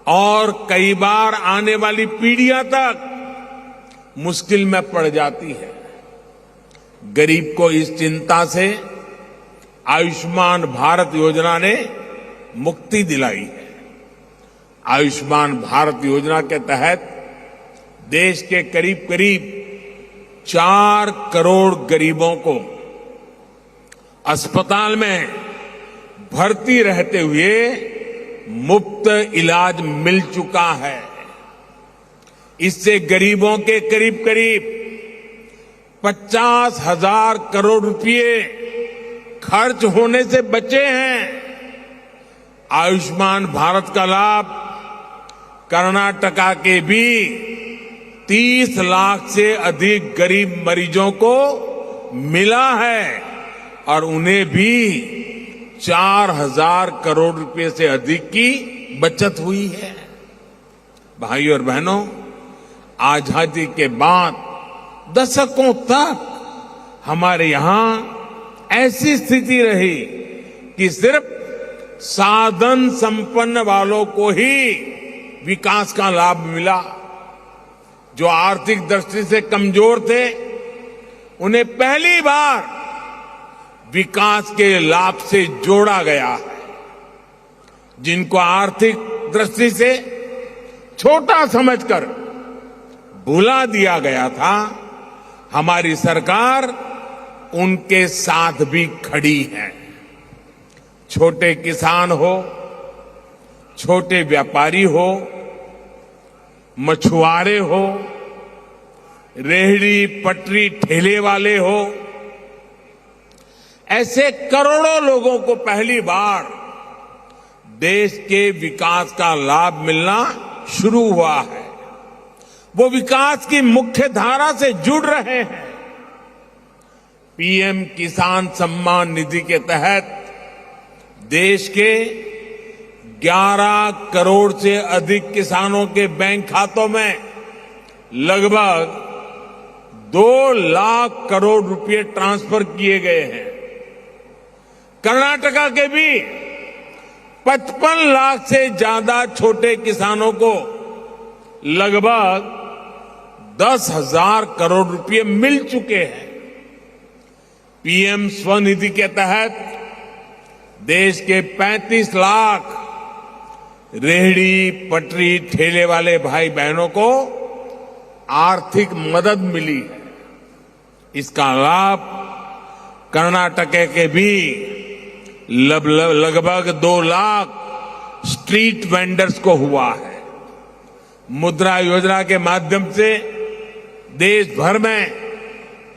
और कई बार आने वाली पीढ़ियां तक मुश्किल में पड़ जाती है। गरीब को इस चिंता से आयुष्मान भारत योजना ने मुक्ति दिलाई है। आयुष्मान भारत योजना के तहत देश के करीब करीब 4 करोड़ गरीबों को अस्पताल में भर्ती रहते हुए मुफ्त इलाज मिल चुका है। इससे गरीबों के करीब करीब 50,000 करोड़ रुपए खर्च होने से बचे हैं। आयुष्मान भारत का लाभ कर्नाटका के भी 30 लाख से अधिक गरीब मरीजों को मिला है और उन्हें भी 4,000 करोड़ रुपए से अधिक की बचत हुई है। भाइयों और बहनों, आजादी के बाद दशकों तक हमारे यहां ऐसी स्थिति रही कि सिर्फ साधन संपन्न वालों को ही विकास का लाभ मिला। जो आर्थिक दृष्टि से कमजोर थे उन्हें पहली बार विकास के लाभ से जोड़ा गया है। जिनको आर्थिक दृष्टि से छोटा समझकर भुला दिया गया था, हमारी सरकार उनके साथ भी खड़ी है। छोटे किसान हो, छोटे व्यापारी हो, मछुआरे हो रेहड़ी पटरी ठेले वाले हो, ऐसे करोड़ों लोगों को पहली बार देश के विकास का लाभ मिलना शुरू हुआ है। वो विकास की मुख्य धारा से जुड़ रहे हैं। पीएम किसान सम्मान निधि के तहत देश के 11 करोड़ से अधिक किसानों के बैंक खातों में लगभग 2 लाख करोड़ रुपए ट्रांसफर किए गए हैं। कर्नाटका के भी 55 लाख से ज्यादा छोटे किसानों को लगभग 10,000 करोड़ रुपए मिल चुके हैं। पीएम स्वनिधि के तहत देश के 35 लाख रेहड़ी पटरी ठेले वाले भाई बहनों को आर्थिक मदद मिली है। इसका लाभ कर्नाटक के भी लगभग 2 लाख स्ट्रीट वेंडर्स को हुआ है। मुद्रा योजना के माध्यम से देश भर में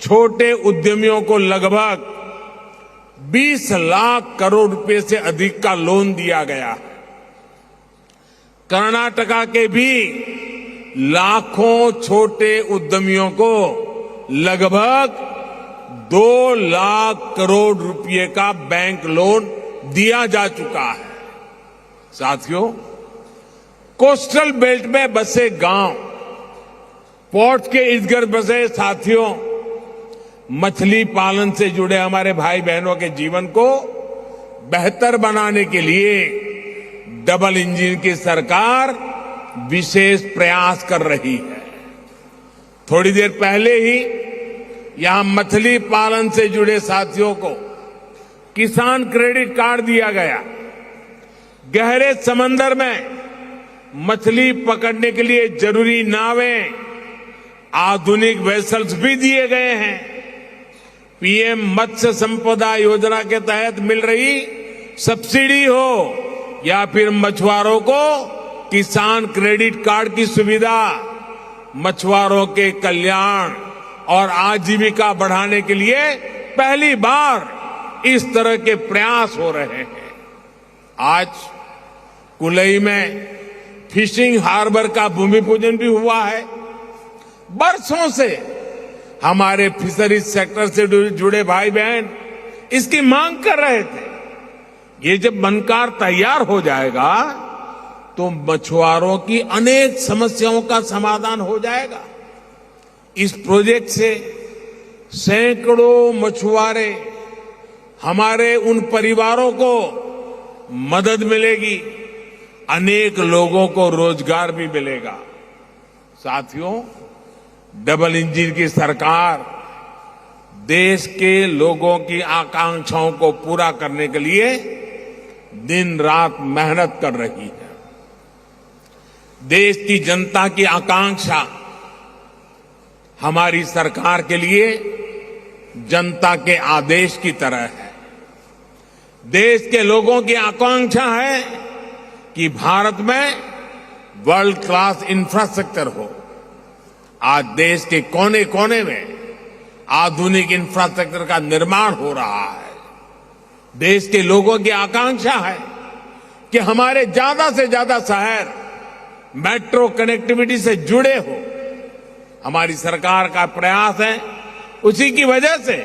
छोटे उद्यमियों को लगभग 20 लाख करोड़ रुपए से अधिक का लोन दिया गया है। कर्नाटका के भी लाखों छोटे उद्यमियों को लगभग 2 लाख करोड़ रुपए का बैंक लोन दिया जा चुका है। साथियों, कोस्टल बेल्ट में बसे गांव, पोर्ट के इर्द गिर्द बसे साथियों, मछली पालन से जुड़े हमारे भाई बहनों के जीवन को बेहतर बनाने के लिए डबल इंजन की सरकार विशेष प्रयास कर रही है। थोड़ी देर पहले ही यहां मछली पालन से जुड़े साथियों को किसान क्रेडिट कार्ड दिया गया। गहरे समंदर में मछली पकड़ने के लिए जरूरी नावें, आधुनिक वेसल्स भी दिए गए हैं। पीएम मत्स्य संपदा योजना के तहत मिल रही सब्सिडी हो या फिर मछुआरों को किसान क्रेडिट कार्ड की सुविधा, मछुआरों के कल्याण और आजीविका बढ़ाने के लिए पहली बार इस तरह के प्रयास हो रहे हैं। आज कुलई में फिशिंग हार्बर का भूमि पूजन भी हुआ है। बरसों से हमारे फिशरीज सेक्टर से जुड़े भाई बहन इसकी मांग कर रहे थे। ये जब बनकर तैयार हो जाएगा तो मछुआरों की अनेक समस्याओं का समाधान हो जाएगा। इस प्रोजेक्ट से सैकड़ों मछुआरे, हमारे उन परिवारों को मदद मिलेगी, अनेक लोगों को रोजगार भी मिलेगा। साथियों, डबल इंजन की सरकार देश के लोगों की आकांक्षाओं को पूरा करने के लिए दिन रात मेहनत कर रही है। देश की जनता की आकांक्षा हमारी सरकार के लिए जनता के आदेश की तरह है। देश के लोगों की आकांक्षा है कि भारत में वर्ल्ड क्लास इंफ्रास्ट्रक्चर हो। आज देश के कोने कोने में आधुनिक इंफ्रास्ट्रक्चर का निर्माण हो रहा है। देश के लोगों की आकांक्षा है कि हमारे ज्यादा से ज्यादा शहर मेट्रो कनेक्टिविटी से जुड़े हो। हमारी सरकार का प्रयास है, उसी की वजह से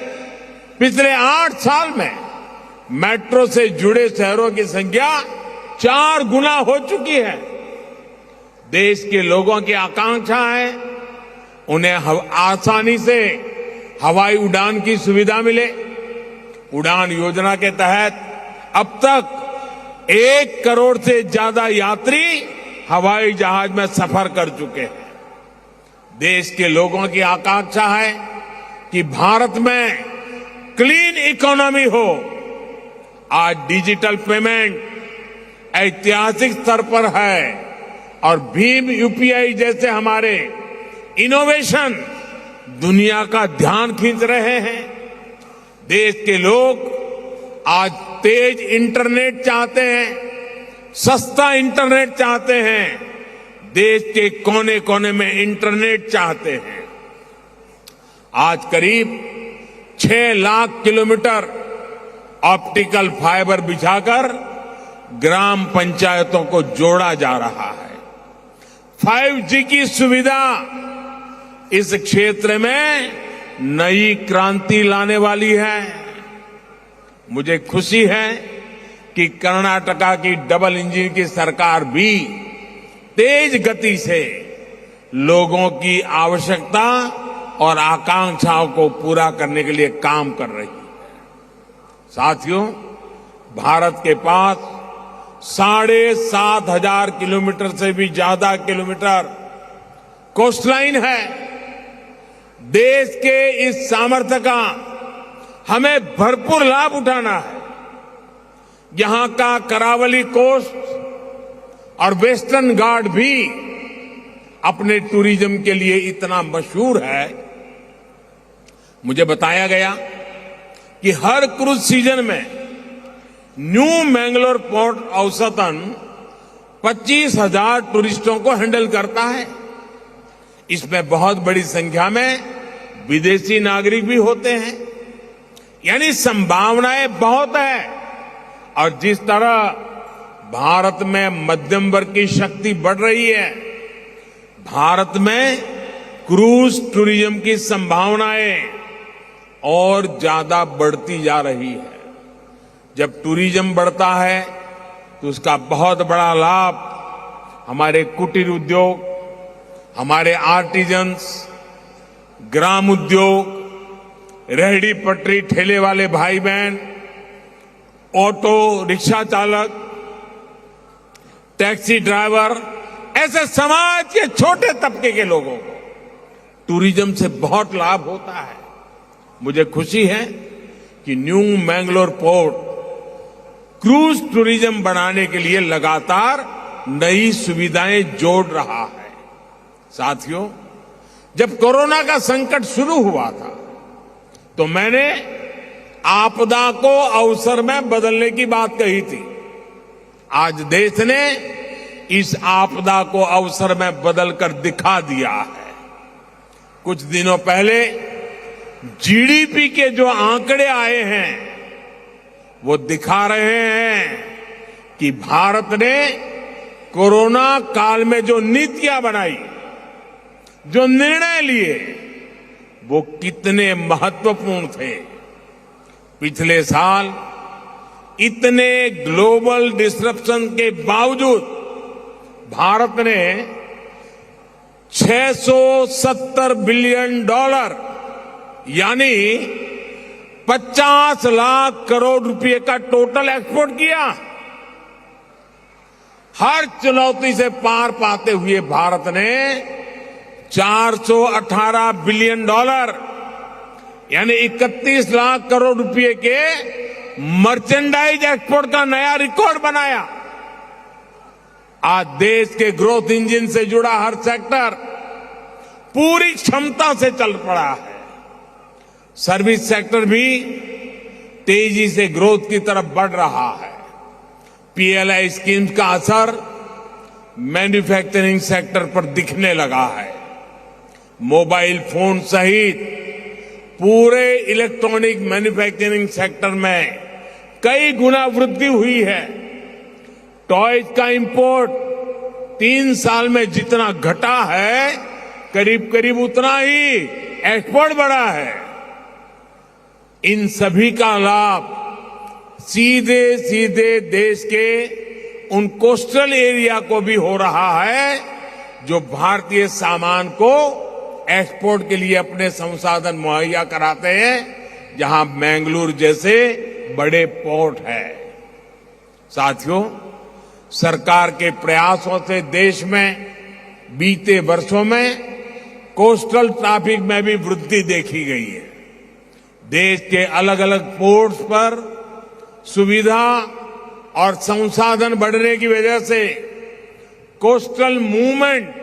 पिछले 8 साल में मेट्रो से जुड़े शहरों की संख्या 4 गुना हो चुकी है। देश के लोगों की आकांक्षा है उन्हें आसानी से हवाई उड़ान की सुविधा मिले। उड़ान योजना के तहत अब तक 1 करोड़ से ज्यादा यात्री हवाई जहाज में सफर कर चुके हैं। देश के लोगों की आकांक्षा है कि भारत में क्लीन इकोनॉमी हो। आज डिजिटल पेमेंट ऐतिहासिक स्तर पर है और भीम यूपीआई जैसे हमारे इनोवेशन दुनिया का ध्यान खींच रहे हैं। देश के लोग आज तेज इंटरनेट चाहते हैं, सस्ता इंटरनेट चाहते हैं, देश के कोने कोने में इंटरनेट चाहते हैं। आज करीब 6 लाख किलोमीटर ऑप्टिकल फाइबर बिछाकर ग्राम पंचायतों को जोड़ा जा रहा है। 5G की सुविधा इस क्षेत्र में नई क्रांति लाने वाली है। मुझे खुशी है कि कर्नाटका की डबल इंजन की सरकार भी तेज गति से लोगों की आवश्यकता और आकांक्षाओं को पूरा करने के लिए काम कर रही है। साथियों, भारत के पास 7,500 किलोमीटर से भी ज्यादा किलोमीटर कोस्टलाइन है। देश के इस सामर्थ्य का हमें भरपूर लाभ उठाना है। यहां का करावली कोस्ट और वेस्टर्न घाट भी अपने टूरिज्म के लिए इतना मशहूर है। मुझे बताया गया कि हर क्रूज सीजन में न्यू मैंगलोर पोर्ट औसतन 25,000 टूरिस्टों को हैंडल करता है। इसमें बहुत बड़ी संख्या में विदेशी नागरिक भी होते हैं। यानी संभावनाएं बहुत है। और जिस तरह भारत में मध्यम वर्ग की शक्ति बढ़ रही है, भारत में क्रूज टूरिज्म की संभावनाएं और ज्यादा बढ़ती जा रही है। जब टूरिज्म बढ़ता है तो उसका बहुत बड़ा लाभ हमारे कुटीर उद्योग, हमारे आर्टिजन्स, ग्राम उद्योग, रेहड़ी पटरी ठेले वाले भाई बहन, ऑटो रिक्शा चालक, टैक्सी ड्राइवर, ऐसे समाज के छोटे तबके के लोगों को टूरिज्म से बहुत लाभ होता है। मुझे खुशी है कि new Mangalore port cruise tourism बढ़ाने के लिए लगातार नई सुविधाएं जोड़ रहा है। साथियों, जब कोरोना का संकट शुरू हुआ था तो मैंने आपदा को अवसर में बदलने की बात कही थी। आज देश ने इस आपदा को अवसर में बदलकर दिखा दिया है। कुछ दिनों पहले जीडीपी के जो आंकड़े आए हैं वो दिखा रहे हैं कि भारत ने कोरोना काल में जो नीतियां बनाई, जो निर्णय लिए, वो कितने महत्वपूर्ण थे। पिछले साल इतने ग्लोबल डिसरप्शन के बावजूद भारत ने $670 बिलियन यानी 50 लाख करोड़ रुपए का टोटल एक्सपोर्ट किया। हर चुनौती से पार पाते हुए भारत ने $418 बिलियन यानी 31 लाख करोड़ रुपए के मर्चेंडाइज एक्सपोर्ट का नया रिकॉर्ड बनाया। आज देश के ग्रोथ इंजन से जुड़ा हर सेक्टर पूरी क्षमता से चल पड़ा है। सर्विस सेक्टर भी तेजी से ग्रोथ की तरफ बढ़ रहा है। पीएलआई स्कीम्स का असर मैन्युफैक्चरिंग सेक्टर पर दिखने लगा है। मोबाइल फोन सहित पूरे इलेक्ट्रॉनिक मैन्युफैक्चरिंग सेक्टर में कई गुना वृद्धि हुई है। टॉयज का इंपोर्ट 3 साल में जितना घटा है, करीब करीब उतना ही एक्सपोर्ट बढ़ा है। इन सभी का लाभ सीधे सीधे देश के उन कोस्टल एरिया को भी हो रहा है जो भारतीय सामान को एक्सपोर्ट के लिए अपने संसाधन मुहैया कराते हैं, जहां मैंगलोर जैसे बड़े पोर्ट है। साथियों, सरकार के प्रयासों से देश में बीते वर्षों में कोस्टल ट्रैफिक में भी वृद्धि देखी गई है। देश के अलग अलग पोर्ट्स पर सुविधा और संसाधन बढ़ने की वजह से कोस्टल मूवमेंट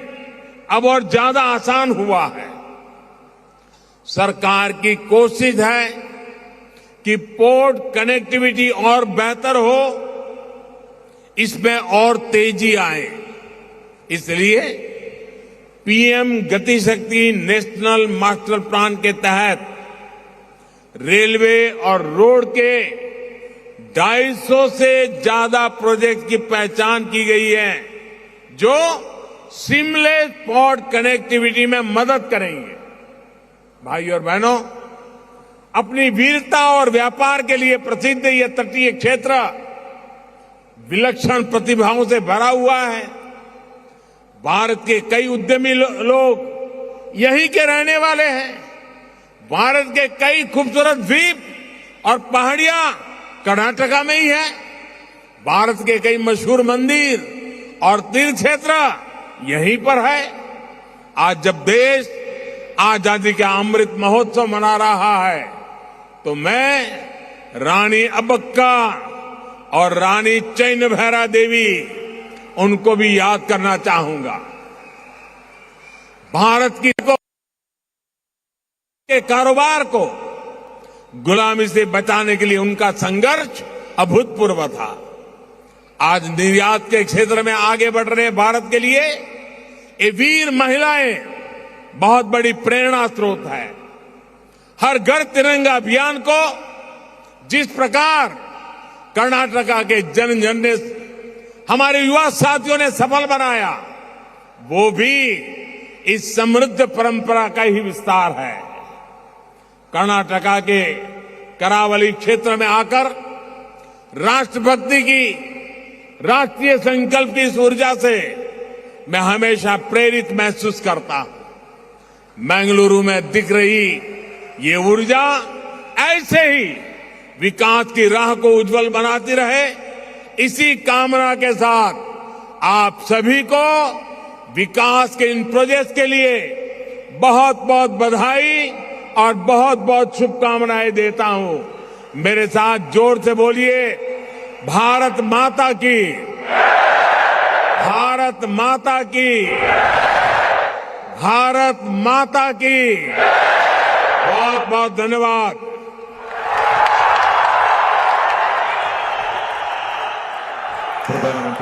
अब और ज्यादा आसान हुआ है। सरकार की कोशिश है कि पोर्ट कनेक्टिविटी और बेहतर हो, इसमें और तेजी आए। इसलिए पीएम गति शक्ति नेशनल मास्टर प्लान के तहत रेलवे और रोड के 250 से ज्यादा प्रोजेक्ट की पहचान की गई है जो सीमलेस पोर्ट कनेक्टिविटी में मदद करेंगे। भाई और बहनों, अपनी वीरता और व्यापार के लिए प्रसिद्ध यह तटीय क्षेत्र विलक्षण प्रतिभाओं से भरा हुआ है। भारत के कई उद्यमी लोग यहीं के रहने वाले हैं। भारत के कई खूबसूरत द्वीप और पहाड़ियां कर्नाटका में ही है। भारत के कई मशहूर मंदिर और तीर्थ क्षेत्र यहीं पर है। आज जब देश आजादी का अमृत महोत्सव मना रहा है तो मैं रानी अब्बक्का और रानी चैन भैरा देवी उनको भी याद करना चाहूंगा। भारत के कारोबार को गुलामी से बचाने के लिए उनका संघर्ष अभूतपूर्व था। आज निर्यात के क्षेत्र में आगे बढ़ रहे भारत के लिए ये वीर महिलाएं बहुत बड़ी प्रेरणा स्रोत है। हर घर तिरंगा अभियान को जिस प्रकार कर्नाटका के जन जन ने हमारे युवा साथियों ने सफल बनाया, वो भी इस समृद्ध परंपरा का ही विस्तार है। कर्नाटका के करावली क्षेत्र में आकर राष्ट्रभक्ति की, राष्ट्रीय संकल्प की इस ऊर्जा से मैं हमेशा प्रेरित महसूस करता हूं। बेंगलुरु में दिख रही ये ऊर्जा ऐसे ही विकास की राह को उज्जवल बनाती रहे, इसी कामना के साथ आप सभी को विकास के इन प्रोजेक्ट्स के लिए बहुत बहुत बधाई और बहुत बहुत शुभकामनाएं देता हूं। मेरे साथ जोर से बोलिए, भारत माता की, भारत माता की, भारत माता की। बहुत बहुत धन्यवाद।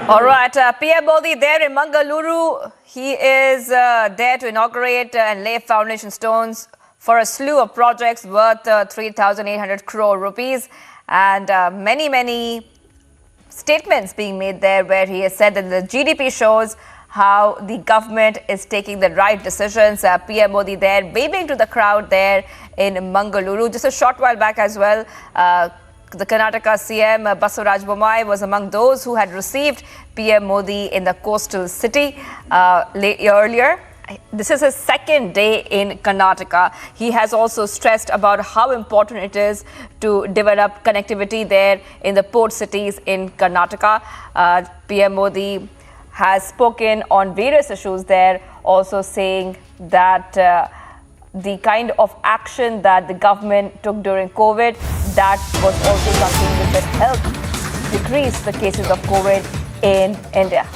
All right, PM Modi there in Mangaluru. He is there to inaugurate and lay foundation stones for a slew of projects worth 3,800 crore rupees, and many statements being made there where he has said that the GDP shows how the government is taking the right decisions. PM Modi there waving to the crowd there in Mangaluru. Just a short while back as well, the Karnataka CM Basuraj Bommai was among those who had received PM Modi in the coastal city earlier. This is his second day in Karnataka. He has also stressed about how important it is to develop connectivity there in the port cities in Karnataka. PM Modi has spoken on various issues there, also saying that the kind of action that the government took during COVID, that was also something which would help decrease the cases of COVID in India.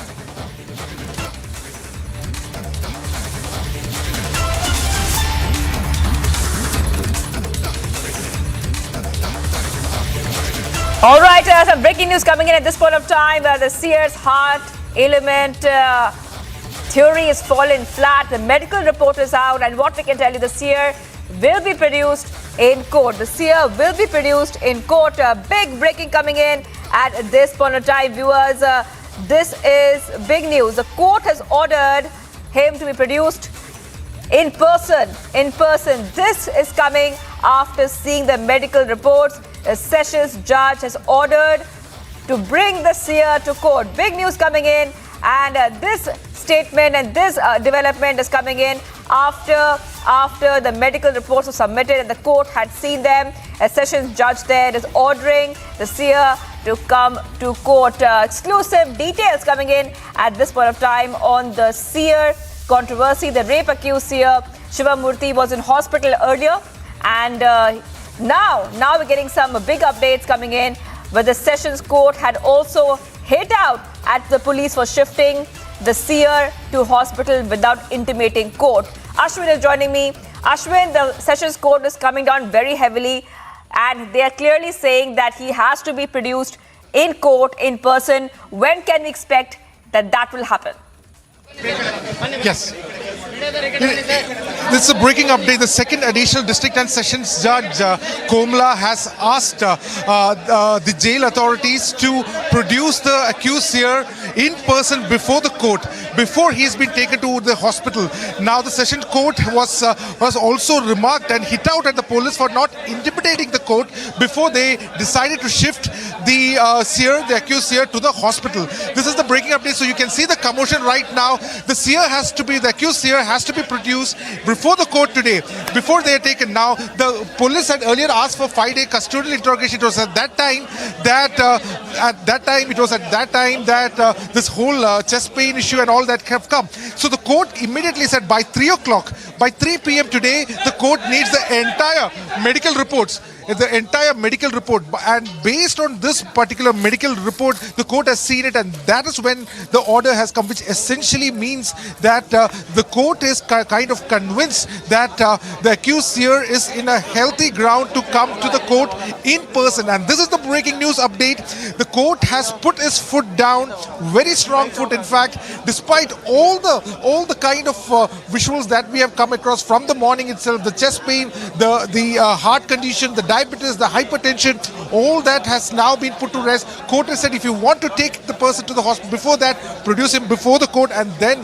All right, some breaking news coming in at this point of time. The Sears heart ailment theory is fallen flat. The medical report is out, and what we can tell you, the Sear will be produced in court. The Sear will be produced in court. Big breaking coming in at this point of time, viewers. This is big news. The court has ordered him to be produced in person. This is coming after seeing the medical reports. A sessions judge has ordered to bring the Sear to court. Big news coming in, and this statement and this development is coming in after the medical reports were submitted and the court had seen them. A sessions judge there is ordering the Sear to come to court. Exclusive details coming in at this point of time on the Sear controversy. The rape accused Sear Shivamurthy was in hospital earlier, and now we're getting some big updates coming in, where the sessions court had also hit out at the police for shifting the Sear to hospital without intimating court. Ashwin is joining me. Ashwin, the sessions court is coming down very heavily, and they are clearly saying that he has to be produced in court in person. When can we expect that will happen? Yes. This is a breaking update. The second additional district and sessions judge Komla has asked the jail authorities to produce the accused here in person before the court, before he's been taken to the hospital. Now the session court was also remarked and hit out at the police for not intimidating the court before they decided to shift the accused seer to the hospital. This is the breaking update. So you can see the commotion right now. The accused seer has to be produced before the court today, before they are taken. Now the police had earlier asked for 5-day custodial interrogation. It was at that time that this whole chest pain issue and all that have come. So the court immediately said by 3 o'clock, by 3 p.m. today, the court needs the entire medical reports. And based on this particular medical report, the court has seen it, and that is when the order has come, which essentially means that the court is kind of convinced that the accused here is in a healthy ground to come to the court in person. And this is the breaking news update. The court has put its foot down, very strong foot in fact, despite all the kind of visuals that we have come across from the morning itself, the chest pain, the heart condition, the diabetes, the hypertension, all that has now been put to rest. Court has said if you want to take the person to the hospital, before that, produce him before the court, and then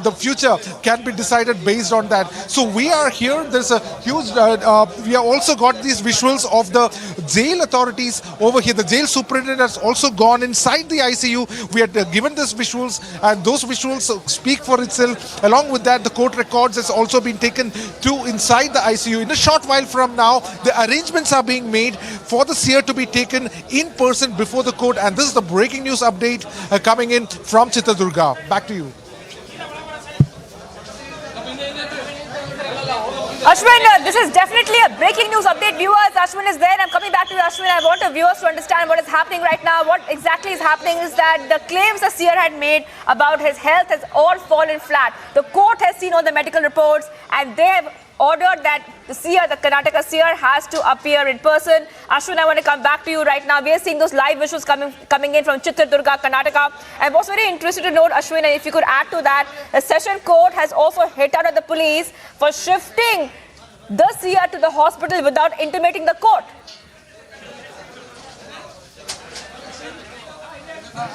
the future can be decided based on that. So we are here. There's a huge, we have also got these visuals of the jail authorities over here. The jail superintendent has also gone inside the ICU. We had given these visuals, and those visuals speak for itself. Along with that, the court records has also been taken to inside the ICU. In a short while from now, the arrangements are being made for the seer to be taken in person before the court. And this is the breaking news update coming in from Chitradurga. Back to you. Ashwin, this is definitely a breaking news update. Viewers, Ashwin is there. I'm coming back to you, Ashwin. I want the viewers to understand what is happening right now. What exactly is happening is that the claims the seer had made about his health has all fallen flat. The court has seen all the medical reports, and they have ordered that the seer, the Karnataka seer, has to appear in person. Ashwin, I want to come back to you right now. We are seeing those live visuals coming in from Chitradurga, Karnataka. I was very interested to note, Ashwin, and if you could add to that, the session court has also hit out at the police for shifting the seer to the hospital without intimating the court.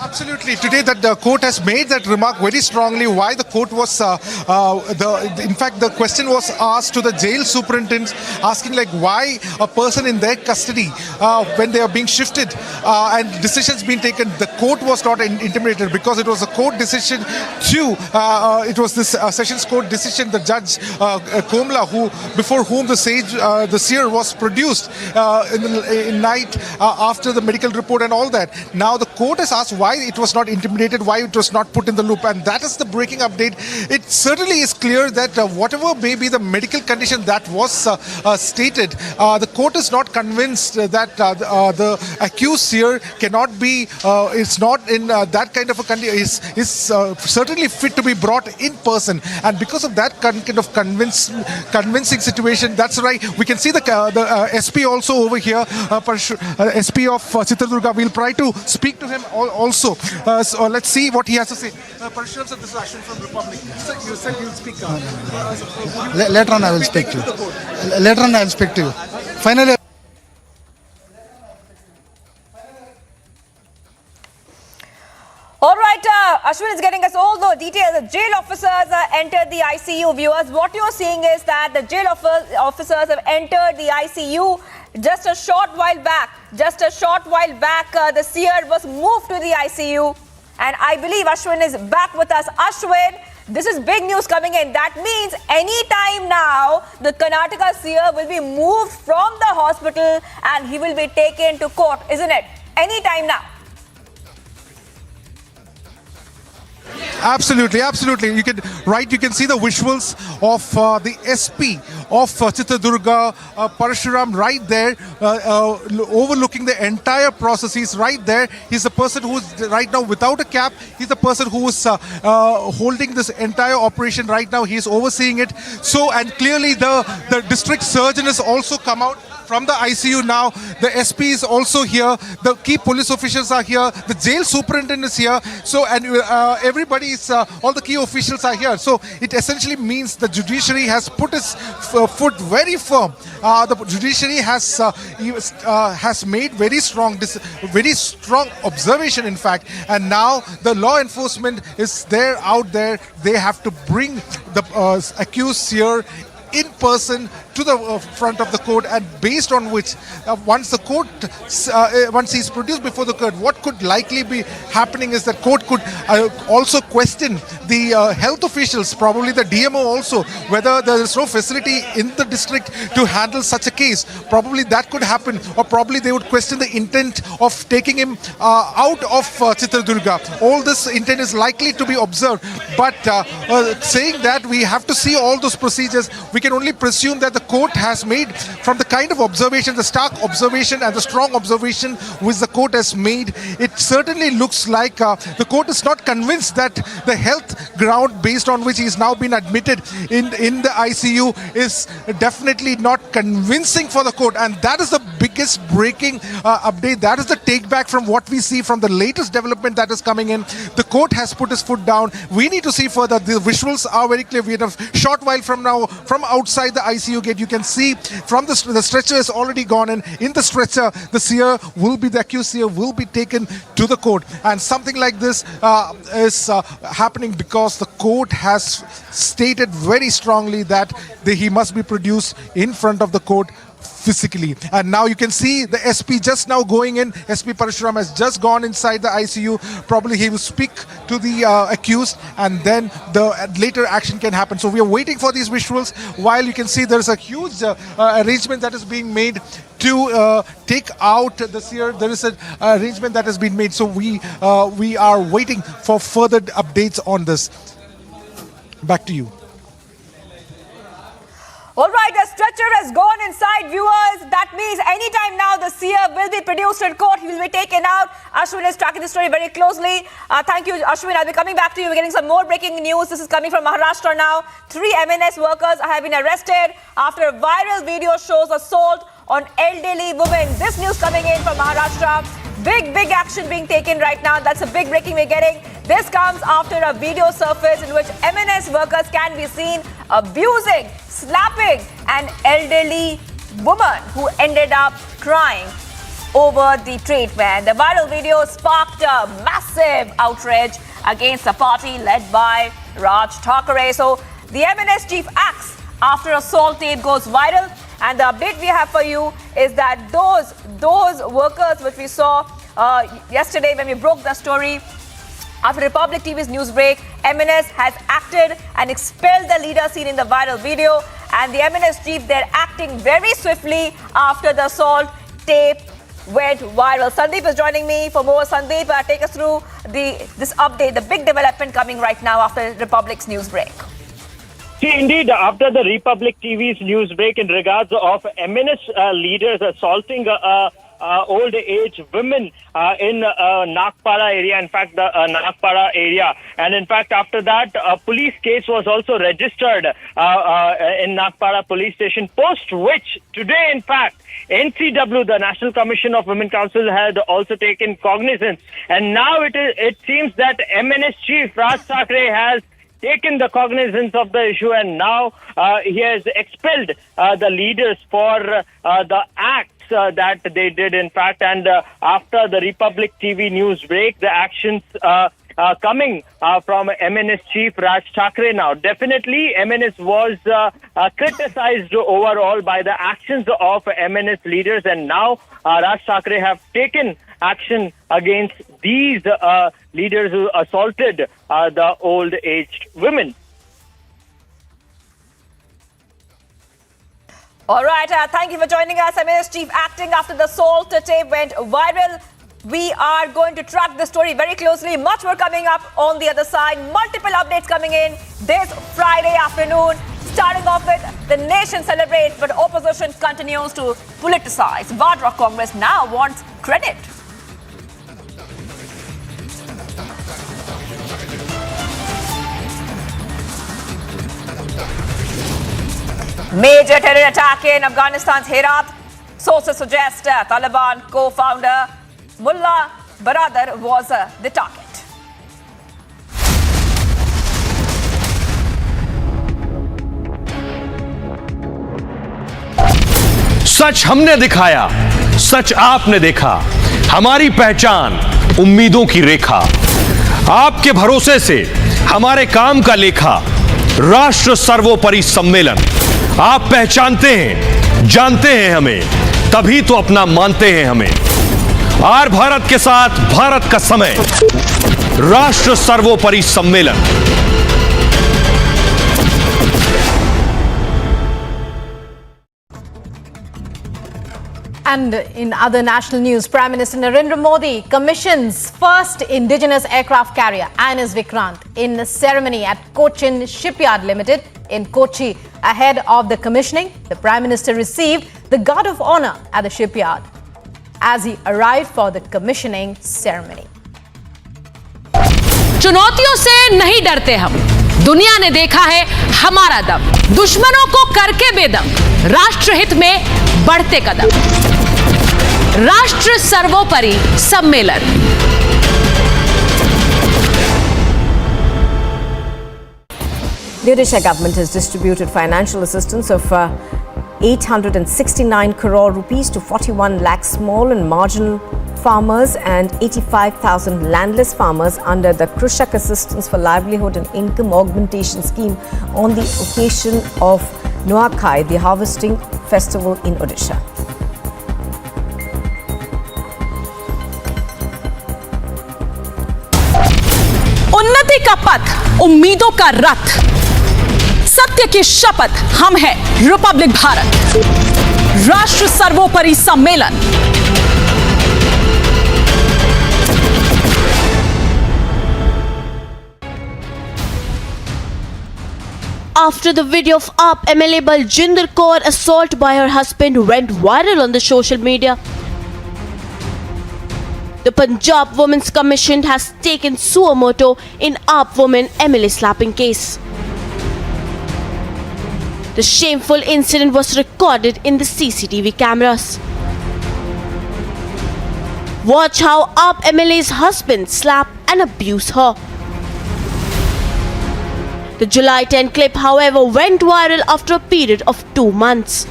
Absolutely. Today that the court has made that remark very strongly. Why the court was, in fact, the question was asked to the jail superintendents, asking like why a person in their custody, when they are being shifted and decisions being taken, the court was not intimidated because it was a court decision it was this sessions court decision, the judge Komla, before whom the seer was produced in night after the medical report and all that. Now the court has asked why it was not intimidated, why it was not put in the loop, and that is the breaking update. It certainly is clear that whatever may be the medical condition that was stated, the court is not convinced that the accused here cannot be, is not in that kind of a condition, is certainly fit to be brought in person, and because of that kind of convincing situation, that's right. We can see the SP also over here, SP of Chitradurga. We'll try to speak to him also. So let's see what he has to say. Parshuram sir, this is Ashwin from Republic. You said you'll speak. Later on I will speak to you. Later on I will speak to you. Finally. All right, Ashwin is getting us all the details. The jail officers entered the ICU. Viewers, what you're seeing is that the jail officers have entered the ICU just a short while back. The seer was moved to the ICU. And I believe Ashwin is back with us. Ashwin, this is big news coming in. That means anytime now, the Karnataka seer will be moved from the hospital and he will be taken to court, isn't it? Anytime now. Absolutely. You can see the visuals of the SP of Chitradurga, Parshuram, right there, overlooking the entire process. He's right there. He's the person who's right now without a cap. He's the person who is holding this entire operation right now. He's overseeing it. So, and clearly the district surgeon has also come out from the ICU now. The SP is also here. The key police officials are here. The jail superintendent is here. So, and everybody all the key officials are here. So it essentially means the judiciary has put its foot very firm. The judiciary has made very strong observation, in fact, and now the law enforcement is there out there. They have to bring the accused here in person to the front of the court, and based on which once he's produced before the court, what could likely be happening is that court could also question the health officials, probably the DMO also, whether there is no facility in the district to handle such a case. Probably that could happen, or probably they would question the intent of taking him out of Chitradurga. All this intent is likely to be observed, but saying that, we have to see all those procedures. We can only presume that the court has made, from the kind of observation, the stark observation and the strong observation which the court has made, it certainly looks like the court is not convinced that the health ground based on which he is now been admitted in the ICU is definitely not convincing for the court. And that is the biggest breaking update. That is the take back from what we see from the latest development that is coming in. The court has put his foot down. We need to see further. The visuals are very clear. We have a short while from now, from outside the ICU gate, you can see from the stretcher is already gone, and in the stretcher the accused seer will be taken to the court. And something like this is happening because the court has stated very strongly that he must be produced in front of the court physically. And now you can see the SP just now going in. SP Parashuram has just gone inside the ICU. Probably he will speak to the accused, and then the later action can happen. So we are waiting for these visuals. While you can see there is a huge arrangement that is being made to take out the seer. There is an arrangement that has been made. So we are waiting for further updates on this. Back to you. All right, the stretcher has gone inside, viewers. That means anytime now the seer will be produced in court. He will be taken out. Ashwin is tracking the story very closely. Thank you, Ashwin. I'll be coming back to you. We're getting some more breaking news. This is coming from Maharashtra now. 3 MNS workers have been arrested after a viral video shows assault on elderly women. This news coming in from Maharashtra. Big action being taken right now. That's a big breaking we're getting. This comes after a video surfaced in which MNS workers can be seen abusing, slapping an elderly woman who ended up crying over the treatment. The viral video sparked a massive outrage against the party led by Raj Thackeray. So the MNS chief acts after assault tape goes viral. And the update we have for you is that those workers which we saw yesterday when we broke the story, after Republic TV's news break, MNS has acted and expelled the leader seen in the viral video. And the MNS chief, they're acting very swiftly after the assault tape went viral. Sandeep is joining me for more. Sandeep, take us through this update, the big development coming right now after Republic's news break. See, indeed, after the Republic TV's news break in regards of MNS leaders assaulting old age women in Nagpara area, in fact, the Nagpara area. And in fact, after that, a police case was also registered in Nagpara police station, post which today, in fact, NCW, the National Commission of Women Council, had also taken cognizance. And now it seems that MNS chief Raj Thackeray has taken the cognizance of the issue, and now he has expelled the leaders for the acts that they did, in fact. And after the Republic TV news break, the actions coming from MNS chief Raj Thackeray now. Definitely, MNS was criticized overall by the actions of MNS leaders, and now Raj Thackeray have taken action against these leaders who assaulted the old-aged women. All right, thank you for joining us. MNS chief acting after the assault tape went viral. We are going to track the story very closely. Much more coming up on the other side. Multiple updates coming in this Friday afternoon. Starting off with the nation celebrates, but opposition continues to politicize. Vadra Congress now wants credit. Major terror attack in Afghanistan's Herat. Sources suggest Taliban co-founder Mullah Baradar was the target. सच हमने दिखाया, सच आपने देखा, हमारी पहचान उम्मीदों की रेखा, आपके भरोसे से हमारे काम का लेखा, राष्ट्र सर्वोपरि सम्मेलन। आप पहचानते हैं, जानते हैं हमें, तभी तो अपना मानते हैं हमें। आर भारत के साथ भारत का समय, राष्ट्र सर्वोपरि सम्मेलन। And in other national news, Prime Minister Narendra Modi commissions first indigenous aircraft carrier INS Vikrant in a ceremony at Cochin Shipyard Limited in Kochi. Ahead of the commissioning, the Prime Minister received the Guard of Honor at the shipyard as he arrived for the commissioning ceremony. चुनौतियों से नहीं डरते हम, दुनिया ने देखा है हमारा दम, दुश्मनों को करके बेदम, राष्ट्रहित में बढ़ते कदम, राष्ट्र सर्वोपरि सम्मेलन। The Odisha government has distributed financial assistance of 869 crore rupees to 41 lakh small and marginal farmers and 85,000 landless farmers under the Krishak Assistance for Livelihood and Income Augmentation Scheme on the occasion of Nuakhai, the harvesting festival in Odisha. उन्नति का पथ, उम्मीदों का रथ, सत्य की शपथ, हम हैं रिपब्लिक भारत, राष्ट्र सर्वोपरि सम्मेलन। After the video of AAP MLA Baljinder Kaur assault by her husband went viral on the social media, the Punjab Women's Commission has taken suo motu in AAP woman MLA slapping case. The shameful incident was recorded in the CCTV cameras. Watch how AAP MLA's husband slap and abuse her. The July 10 clip, however, went viral after a period of 2 months.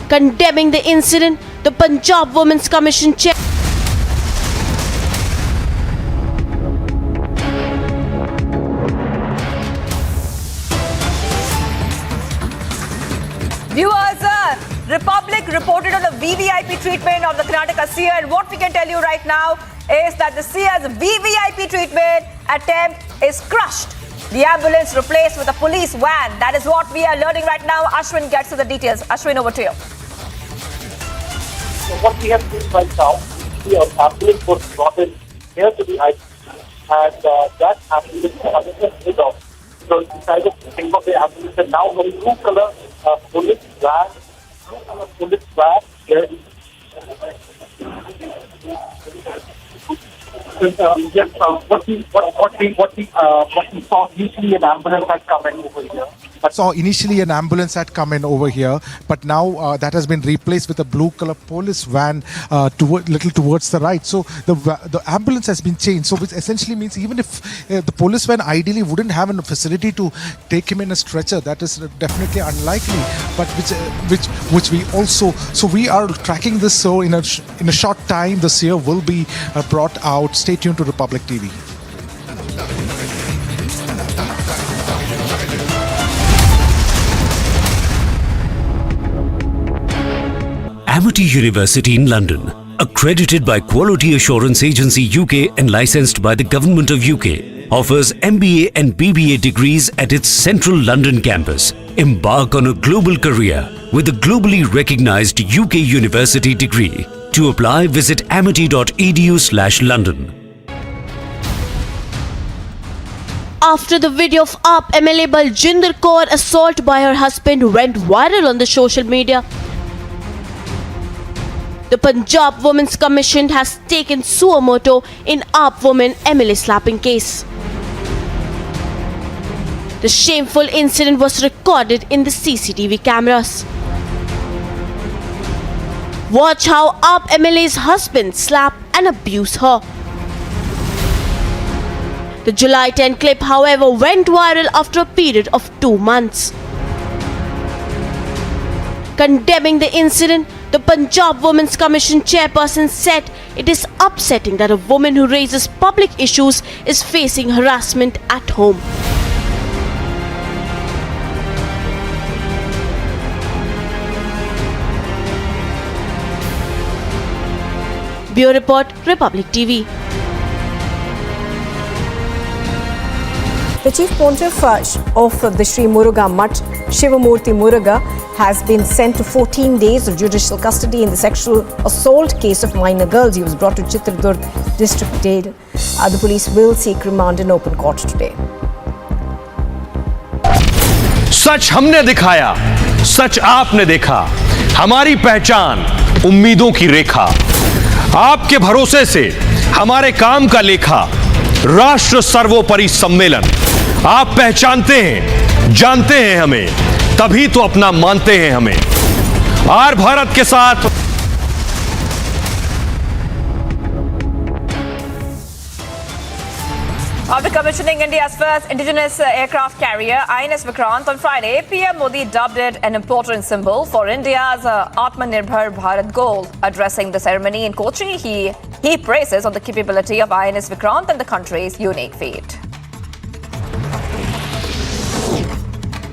Condemning the incident, the Punjab Women's Commission chair Viewers, Republic reported on the VVIP treatment of the Karnataka seer, and what we can tell you right now is that the seer's VVIP treatment attempt is crushed. The ambulance replaced with a police van. That is what we are learning right now. Ashwin gets to the details. Ashwin, over to you. So what we have seen right now, the ambulance was brought in here to the ICU, and that ambulance was rid of. So inside of the thing of the ambulance, and now a blue color police van, here. Yes, what we saw usually an ambulance had come in over here. saw initially an ambulance had come in over here, but now that has been replaced with a blue color police van little towards the right. So the ambulance has been changed. So which essentially means even if the police van ideally wouldn't have a facility to take him in a stretcher, that is definitely unlikely. But which we also, so we are tracking this. So in a short time, the seer will be brought out. Stay tuned to Republic TV. Amity University in London, accredited by Quality Assurance Agency UK and licensed by the Government of UK, offers MBA and BBA degrees at its central London campus. Embark on a global career with a globally recognized UK university degree. To apply, visit amity.edu/London. After the video of AAP MLA Baljinder Kaur assault by her husband went viral on the social media, the Punjab Women's Commission has taken suo motu in AAP woman MLA slapping case. The shameful incident was recorded in the CCTV cameras. Watch how AAP MLA's husband slap and abuse her. The July 10 clip, however, went viral after a period of 2 months. Condemning the incident, the Punjab Women's Commission chairperson said it is upsetting that a woman who raises public issues is facing harassment at home. Bureau Report, Republic TV. The Chief Pontiff of the Sri Muruga Mutt, Shivamurthy Muruga, has been sent to 14 days of judicial custody in the sexual assault case of minor girls. He was brought to Chitradurg district jail. The police will seek remand in open court today. सच हमने दिखाया, सच आपने देखा, हमारी पहचान उम्मीदों की रेखा, आपके भरोसे से हमारे काम का लेखा, राष्ट्र सर्वोपरि सम्मेलन। आप पहचानते हैं, जानते हैं हमें, तभी तो अपना मानते हैं हमें। आर भारत के साथ After commissioning India's first indigenous aircraft carrier, INS Vikrant, on Friday, PM Modi dubbed it an important symbol for India's Atmanirbhar Bharat goal. Addressing the ceremony in Kochi, he praises on the capability of INS Vikrant and the country's unique feat.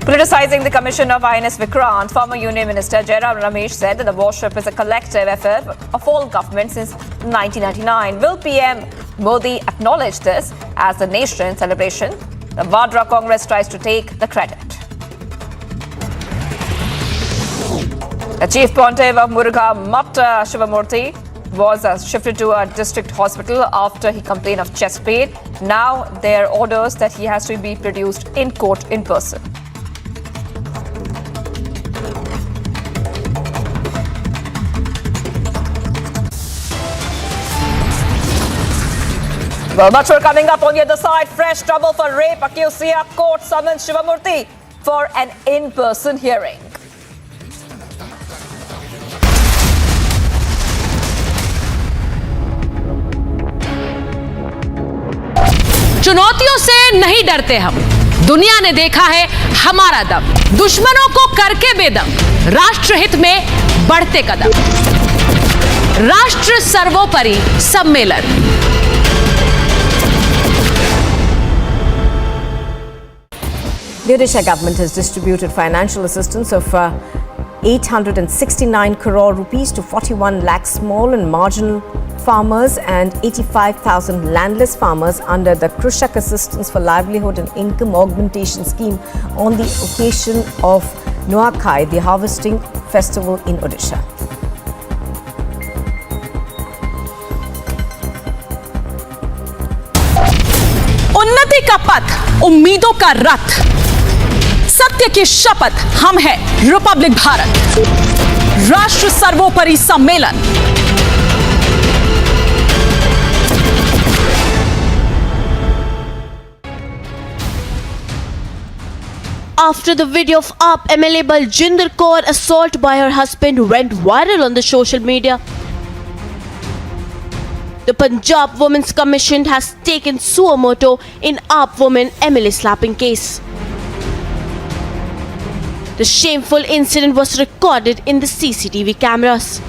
Criticizing the commission of INS Vikrant, former Union Minister Jairam Ramesh said that the warship is a collective effort of all governments since 1999. Will PM Modi acknowledge this as the nation's celebration? The Vadra Congress tries to take the credit. The Chief Pontiff of Muruga Mutt, Shivamurthy, was shifted to a district hospital after he complained of chest pain. Now there are orders that he has to be produced in court in person. Well, much more coming up on the other side. Fresh trouble for rape accused CR court summons Shivamurthy for an in-person hearing. चुनौतियों से नहीं डरते हम, दुनिया ने देखा है हमारा दम, दुश्मनों को करके बेदम, राष्ट्रहित में बढ़ते कदम, राष्ट्र सर्वोपरि सम्मेलन। The Odisha government has distributed financial assistance of 869 crore rupees to 41 lakh small and marginal farmers and 85,000 landless farmers under the Krishak Assistance for Livelihood and Income Augmentation Scheme on the occasion of Nuakhai, the harvesting festival in Odisha. उन्नति का पथ, उम्मीदों का रथ, सत्य की शपथ, हम हैं रिपब्लिक भारत, राष्ट्र सर्वोपरि सम्मेलन। After the video of AAP MLA Baljinder Kaur assault by her husband went viral on the social media, the Punjab Women's Commission has taken suo motu in AAP woman MLA slapping case. The shameful incident was recorded in the CCTV cameras.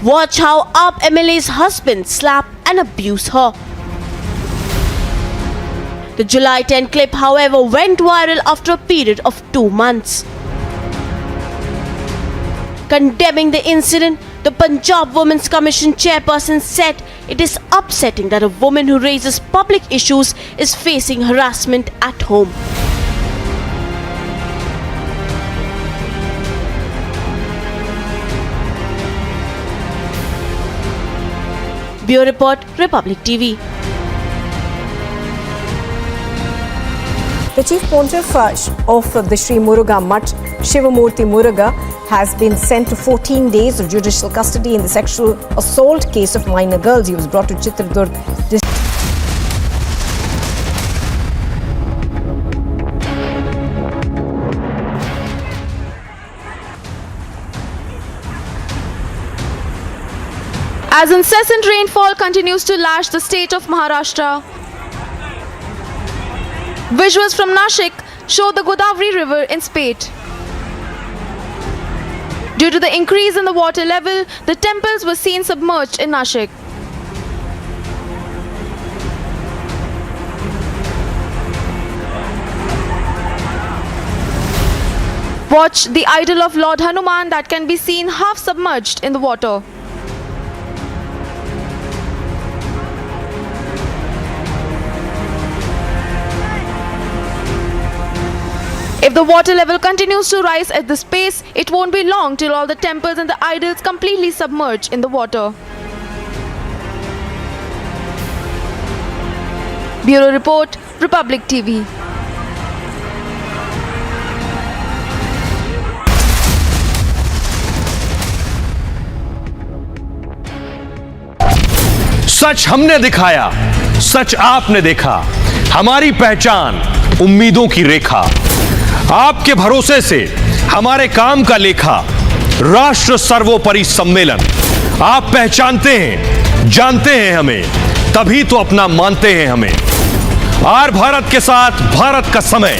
Watch how AAP MLA's husband slapped and abused her. The July 10 clip, however, went viral after a period of 2 months. Condemning the incident, the Punjab Women's Commission chairperson said it is upsetting that a woman who raises public issues is facing harassment at home. Bureau Report, Republic TV. The Chief Pontiff of the Sri Muruga Mutt, Shivamurthy Muruga, has been sent to 14 days of judicial custody in the sexual assault case of minor girls. He was brought to Chitradurg district. As incessant rainfall continues to lash the state of Maharashtra, visuals from Nashik show the Godavari River in spate. Due to the increase in the water level, the temples were seen submerged in Nashik. Watch the idol of Lord Hanuman that can be seen half submerged in the water. If the water level continues to rise at this pace, it won't be long till all the temples and the idols completely submerge in the water. Bureau Report, Republic TV. सच हमने दिखाया, सच आपने देखा, हमारी पहचान उम्मीदों की रेखा, आपके भरोसे से हमारे काम का लेखा, राष्ट्र सर्वोपरि सम्मेलन। आप पहचानते हैं, जानते हैं हमें, तभी तो अपना मानते हैं हमें। आर भारत के साथ भारत का समय,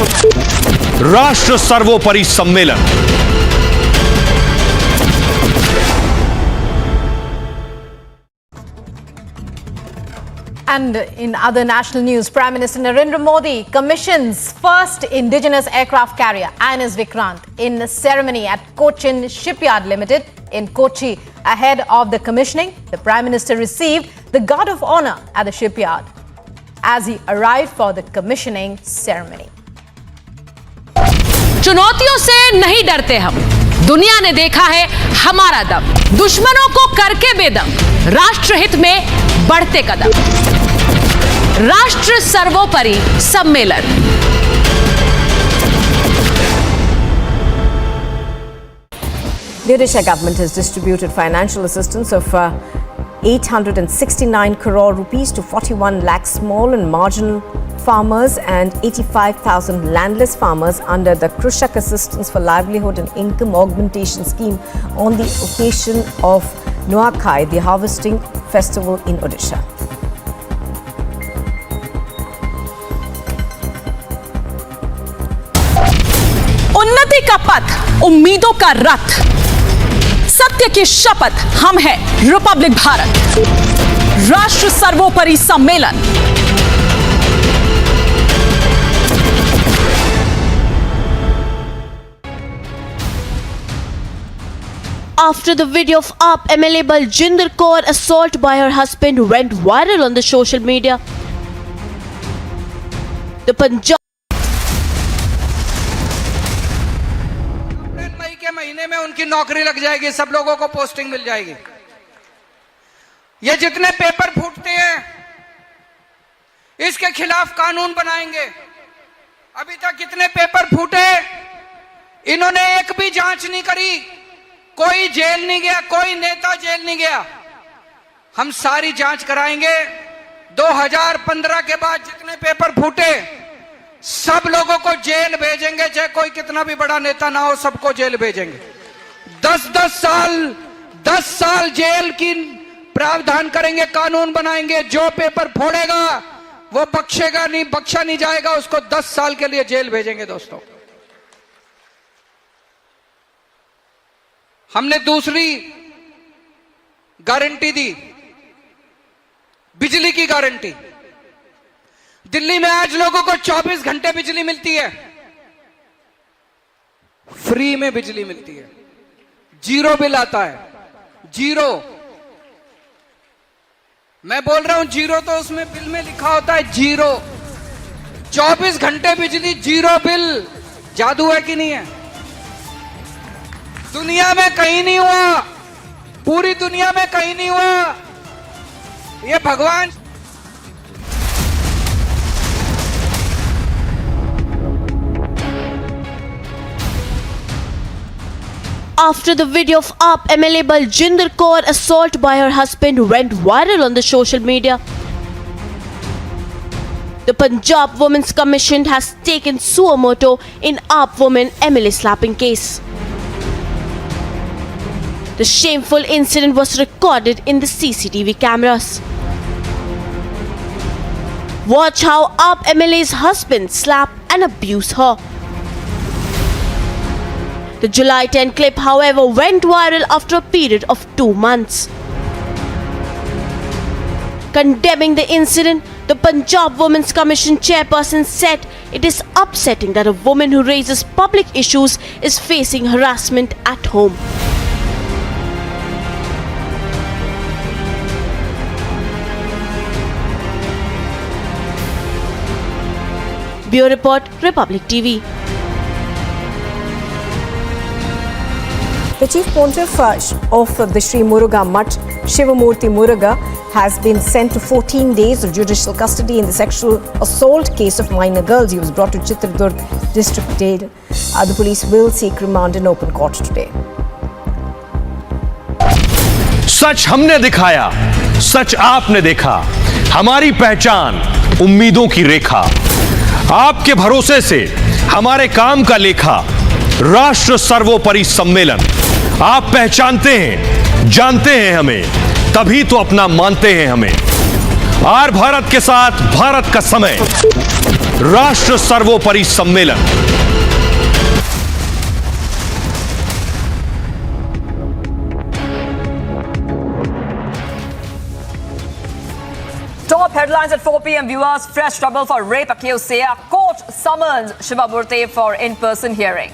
राष्ट्र सर्वोपरि सम्मेलन। And in other national news, Prime Minister Narendra Modi commissions first indigenous aircraft carrier INS Vikrant in a ceremony at Cochin Shipyard Limited in Kochi. Ahead of the commissioning, the Prime Minister received the Guard of Honor at the shipyard as he arrived for the commissioning ceremony. चुनौतियों से नहीं डरते हम, दुनिया ने देखा है हमारा दम, दुश्मनों को करके बेदम, राष्ट्रहित में बढ़ते कदम, राष्ट्र सर्वोपरि सम्मेलन। The Odisha government has distributed financial assistance of 869 crore rupees to 41 lakh small and marginal farmers and 85,000 landless farmers under the Krushak Assistance for Livelihood and Income Augmentation Scheme on the occasion of Nuakhai, the harvesting festival in Odisha. उन्नति का पथ, उम्मीदों का रथ, सत्य की शपथ, हम हैं रिपब्लिक भारत, राष्ट्र सर्वोपरि सम्मेलन। After the video of AAP MLA Baljinder Kaur assault by her husband went viral on the social media, the Punjab मई के महीने में उनकी नौकरी लग जाएगी, सब लोगों को पोस्टिंग मिल जाएगी। ये जितने पेपर फूटते हैं इसके खिलाफ कानून बनाएंगे। अभी तक कितने पेपर फूटे, इन्होंने एक भी जांच नहीं करी, कोई जेल नहीं गया, कोई नेता जेल नहीं गया। हम सारी जांच कराएंगे। 2015 के बाद जितने पेपर फूटे सब लोगों को जेल भेजेंगे, चाहे कोई कितना भी बड़ा नेता ना हो, सबको जेल भेजेंगे। 10 साल जेल की प्रावधान करेंगे, कानून बनाएंगे। जो पेपर फोड़ेगा वो बख्शेगा नहीं, बख्शा नहीं जाएगा, उसको 10 साल के लिए जेल भेजेंगे। दोस्तों, हमने दूसरी गारंटी दी, बिजली की गारंटी। दिल्ली में आज लोगों को 24 घंटे बिजली मिलती है, फ्री में बिजली मिलती है, जीरो बिल आता है, जीरो। मैं बोल रहा हूं जीरो, तो उसमें बिल में लिखा होता है जीरो। 24 घंटे बिजली, जीरो बिल। जादू है कि नहीं है? दुनिया में कहीं नहीं हुआ, पूरी दुनिया में कहीं नहीं हुआ। ये भगवान After the video of AAP MLA Baljinder Kaur assault by her husband went viral on the social media, the Punjab Women's Commission has taken suo moto in AAP woman MLA slapping case. The shameful incident was recorded in the CCTV cameras. Watch how AAP MLA's husband slap and abuse her. The July 10 clip, however, went viral after a period of 2 months. Condemning the incident, the Punjab Women's Commission chairperson said it is upsetting that a woman who raises public issues is facing harassment at home. Bureau Report, Republic TV. The Chief Pontiff of the Sri Muruga Mutt, Shivamurthy Muruga, has been sent to 14 days of judicial custody in the sexual assault case of minor girls. He was brought to Chitradurg District Jail. The police will seek remand in open court today. सच हमने दिखाया, सच आपने देखा, हमारी पहचान उम्मीदों की रेखा, आपके भरोसे से हमारे काम का लेखा, राष्ट्र सर्वोपरि सम्मेलन। आप पहचानते हैं, जानते हैं हमें, तभी तो अपना मानते हैं हमें। आर भारत के साथ भारत का समय, राष्ट्र सर्वोपरि सम्मेलन। Top headlines at 4 p.m. Viewers, fresh trouble for rape accused Seya. Court summons Shivamurthy for in-person hearing.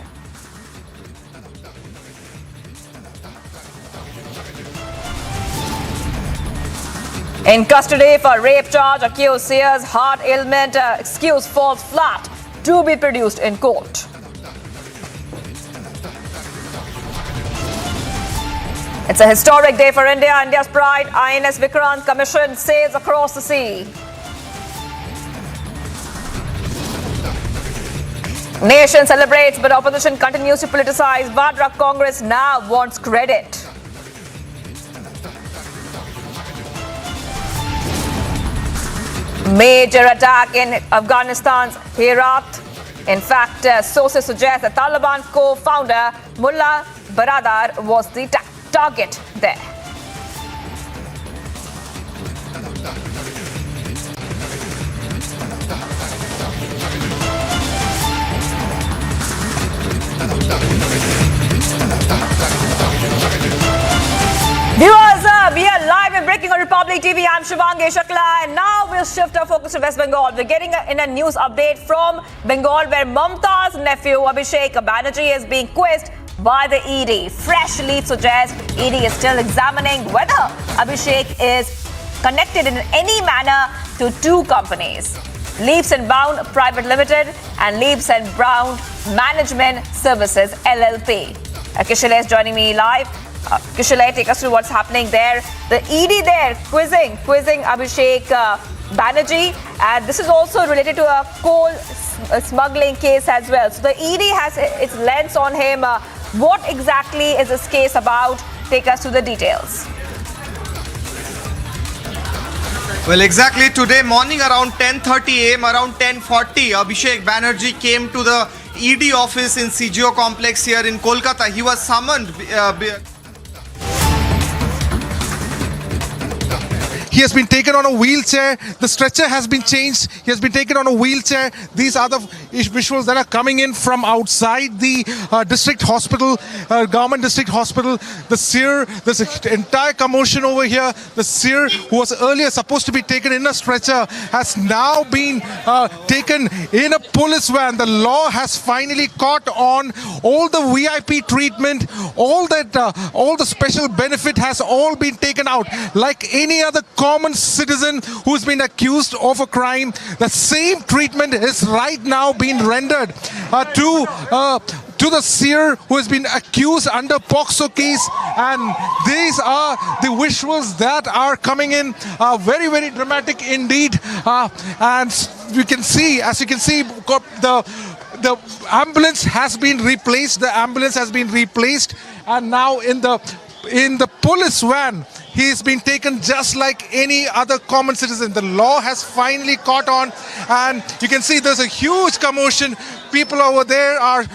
In custody for rape charge, accused Seya's heart ailment excuse falls flat to be produced in court. It's a historic day for India, India's pride. INS Vikrant Commission sails across the sea. Nation celebrates, but opposition continues to politicize. Vadra Congress now wants credit. Major attack in Afghanistan's Herat. In fact, sources suggest the Taliban co-founder Mullah Baradar was the target there. Viewers, we are live and breaking on Republic TV. I'm Shivangi Shakla, and now we'll shift our focus to West Bengal. We're getting in a news update from Bengal, where Mamta's nephew Abhishek Banerjee is being quizzed by the ED. Fresh leads suggest ED is still examining whether Abhishek is connected in any manner to two companies, Leaps and Bound Private Limited and Leaps and Bound Management Services LLP. Kishale is joining me live. Kishale, take us through what's happening there. The ED there quizzing Abhishek Banerjee, and this is also related to a coal smuggling case as well. So the ED has its lens on him. What exactly is this case about? Take us through the details. Well, exactly today morning around 10:30 a.m., around 10:40, Abhishek Banerjee came to the ED office in CGO complex here in Kolkata. He was summoned. He has been taken on a wheelchair. The stretcher has been changed. He has been taken on a wheelchair. These are the visuals that are coming in from outside the district hospital, government district hospital. The seer, there's an entire commotion over here. The seer, who was earlier supposed to be taken in a stretcher, has now been taken in a police van. The law has finally caught on. All the VIP treatment, all the special benefit has all been taken out. Like any other common citizen who's been accused of a crime, the same treatment is right now being rendered to the seer who has been accused under POXO case. And these are the visuals that are coming in, very, very dramatic indeed. And you can see, as you can see, the ambulance has been replaced. The ambulance has been replaced, and now in the police van, he's been taken just like any other common citizen. The law has finally caught on, and you can see there's a huge commotion. People over there are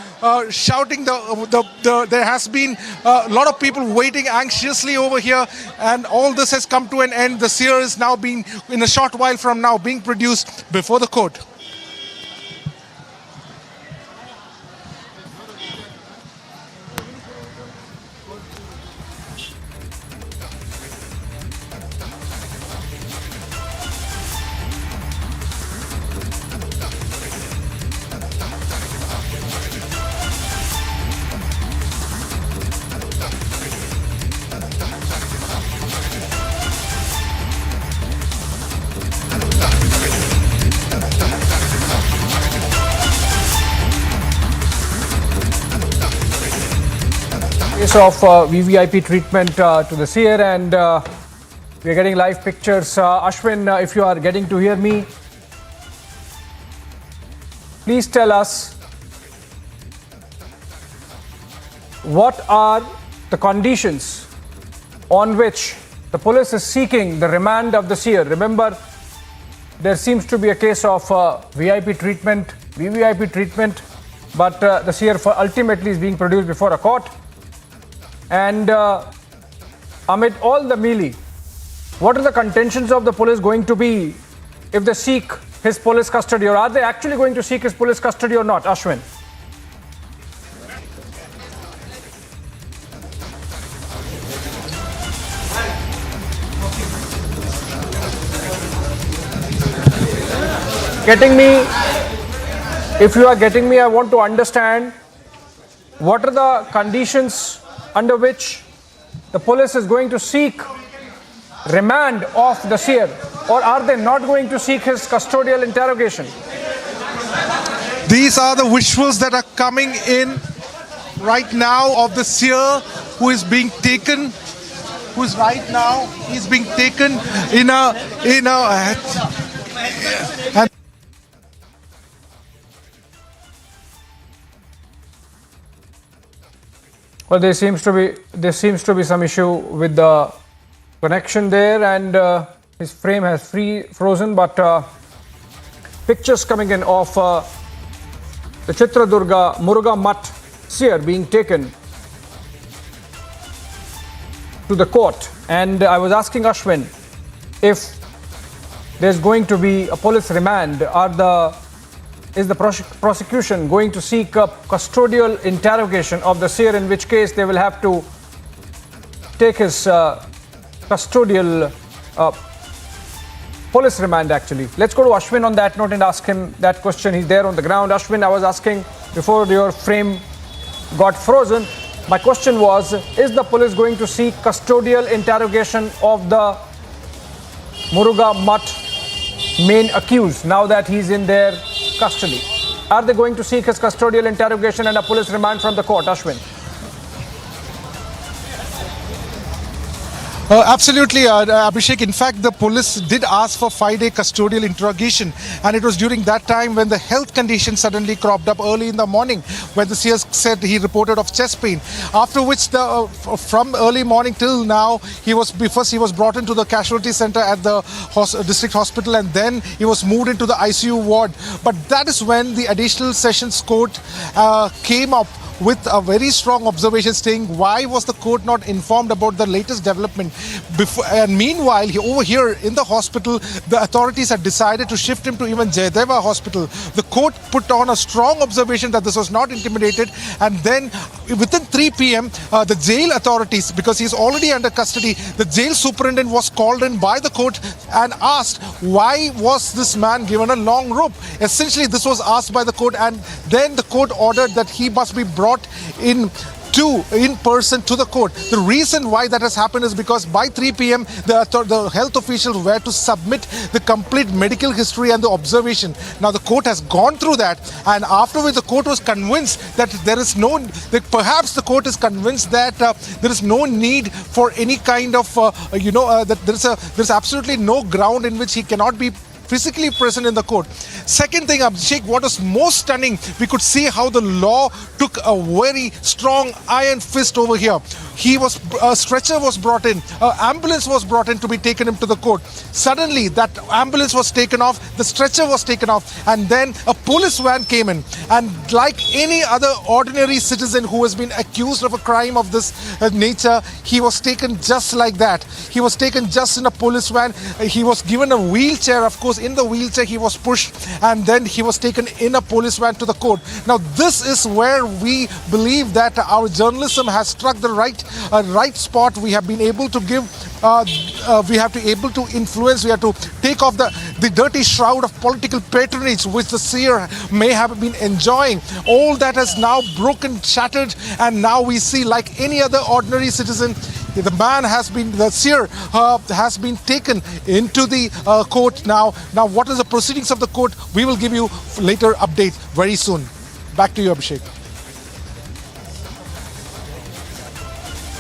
shouting. There has been a lot of people waiting anxiously over here, and all this has come to an end. The seer is now being, in a short while from now, being produced before the court. case of VVIP treatment to the seer, and we are getting live pictures. Ashwin, if you are getting to hear me, please tell us what are the conditions on which the police is seeking the remand of the seer. Remember, there seems to be a case of VVIP treatment, but the seer ultimately is being produced before a court. And amid all the melee, what are the contentions of the police going to be if they seek his police custody, or are they actually going to seek his police custody or not? Ashwin. Getting me? If you are getting me, I want to understand what are the conditions under which the police is going to seek remand of the seer, or are they not going to seek his custodial interrogation? These are the visuals that are coming in right now of the seer who is being taken, he's being taken in a and well, there seems to be some issue with the connection there, and his frame has frozen. But pictures coming in of the Chitradurga Muruga Mutt seer being taken to the court, and I was asking Ashwin if there's going to be a police remand. Is the prosecution going to seek a custodial interrogation of the seer, in which case they will have to take his custodial police remand actually? Let's go to Ashwin on that note and ask him that question. He's there on the ground. Ashwin, I was asking before your frame got frozen. My question was, is the police going to seek custodial interrogation of the Muruga Mutt main accused now that he's in their custody? Are they going to seek his custodial interrogation and a police remand from the court? Ashwin. Absolutely, Abhishek. In fact, the police did ask for 5-day custodial interrogation, and it was during that time when the health condition suddenly cropped up early in the morning, when the CS said he reported of chest pain. After which, from early morning till now, he was brought into the casualty center at the district hospital, and then he was moved into the ICU ward. But that is when the additional sessions court came up with a very strong observation saying, why was the court not informed about the latest development before? And meanwhile, over here in the hospital, the authorities had decided to shift him to even Jayadeva hospital. The court put on a strong observation that this was not intimidated, and then within 3 p.m. The jail authorities, because he's already under custody, the jail superintendent was called in by the court and asked, why was this man given a long rope? Essentially, this was asked by the court, and then the court ordered that he must be brought in person to the court. The reason why that has happened is because by 3 p.m. the health officials were to submit the complete medical history and the observation. Now the court has gone through that, and afterwards the court was convinced that there is no need for any kind of that there's absolutely no ground in which he cannot be physically present in the court. Second thing, Abhishek, what was most stunning, we could see how the law took a very strong iron fist over here. A stretcher was brought in, an ambulance was brought in to be taken into the court. Suddenly, that ambulance was taken off, the stretcher was taken off, and then a police van came in. And like any other ordinary citizen who has been accused of a crime of this nature, he was taken just like that. He was taken just in a police van. He was given a wheelchair, of course. In the wheelchair, he was pushed, and then he was taken in a police van to the court. Now, this is where we believe that our journalism has struck the right spot. We have been able to give, we have to able to influence, we have to take off the dirty shroud of political patronage which the seer may have been enjoying. All that has now broken, shattered, and now we see, like any other ordinary citizen, the seer has been taken into the court now. Now, what is the proceedings of the court? We will give you later updates very soon. Back to you, Abhishek.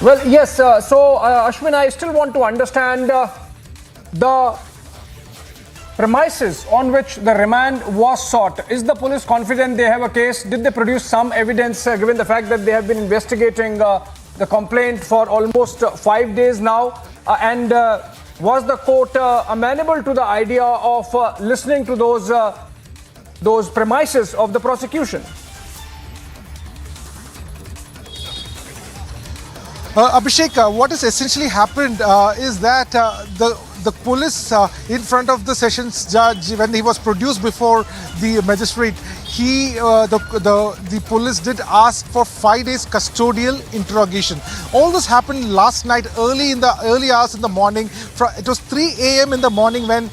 Well, yes. Ashwin, I still want to understand the premises on which the remand was sought. Is the police confident they have a case? Did they produce some evidence, given the fact that they have been investigating the complaint for almost 5 days now? And was the court amenable to the idea of listening to those premises of the prosecution? Abhishek, what has essentially happened is that the police in front of the sessions judge, when he was produced before the magistrate, the police did ask for 5 days custodial interrogation. All this happened last night, early hours in the morning. It was 3 a.m. in the morning when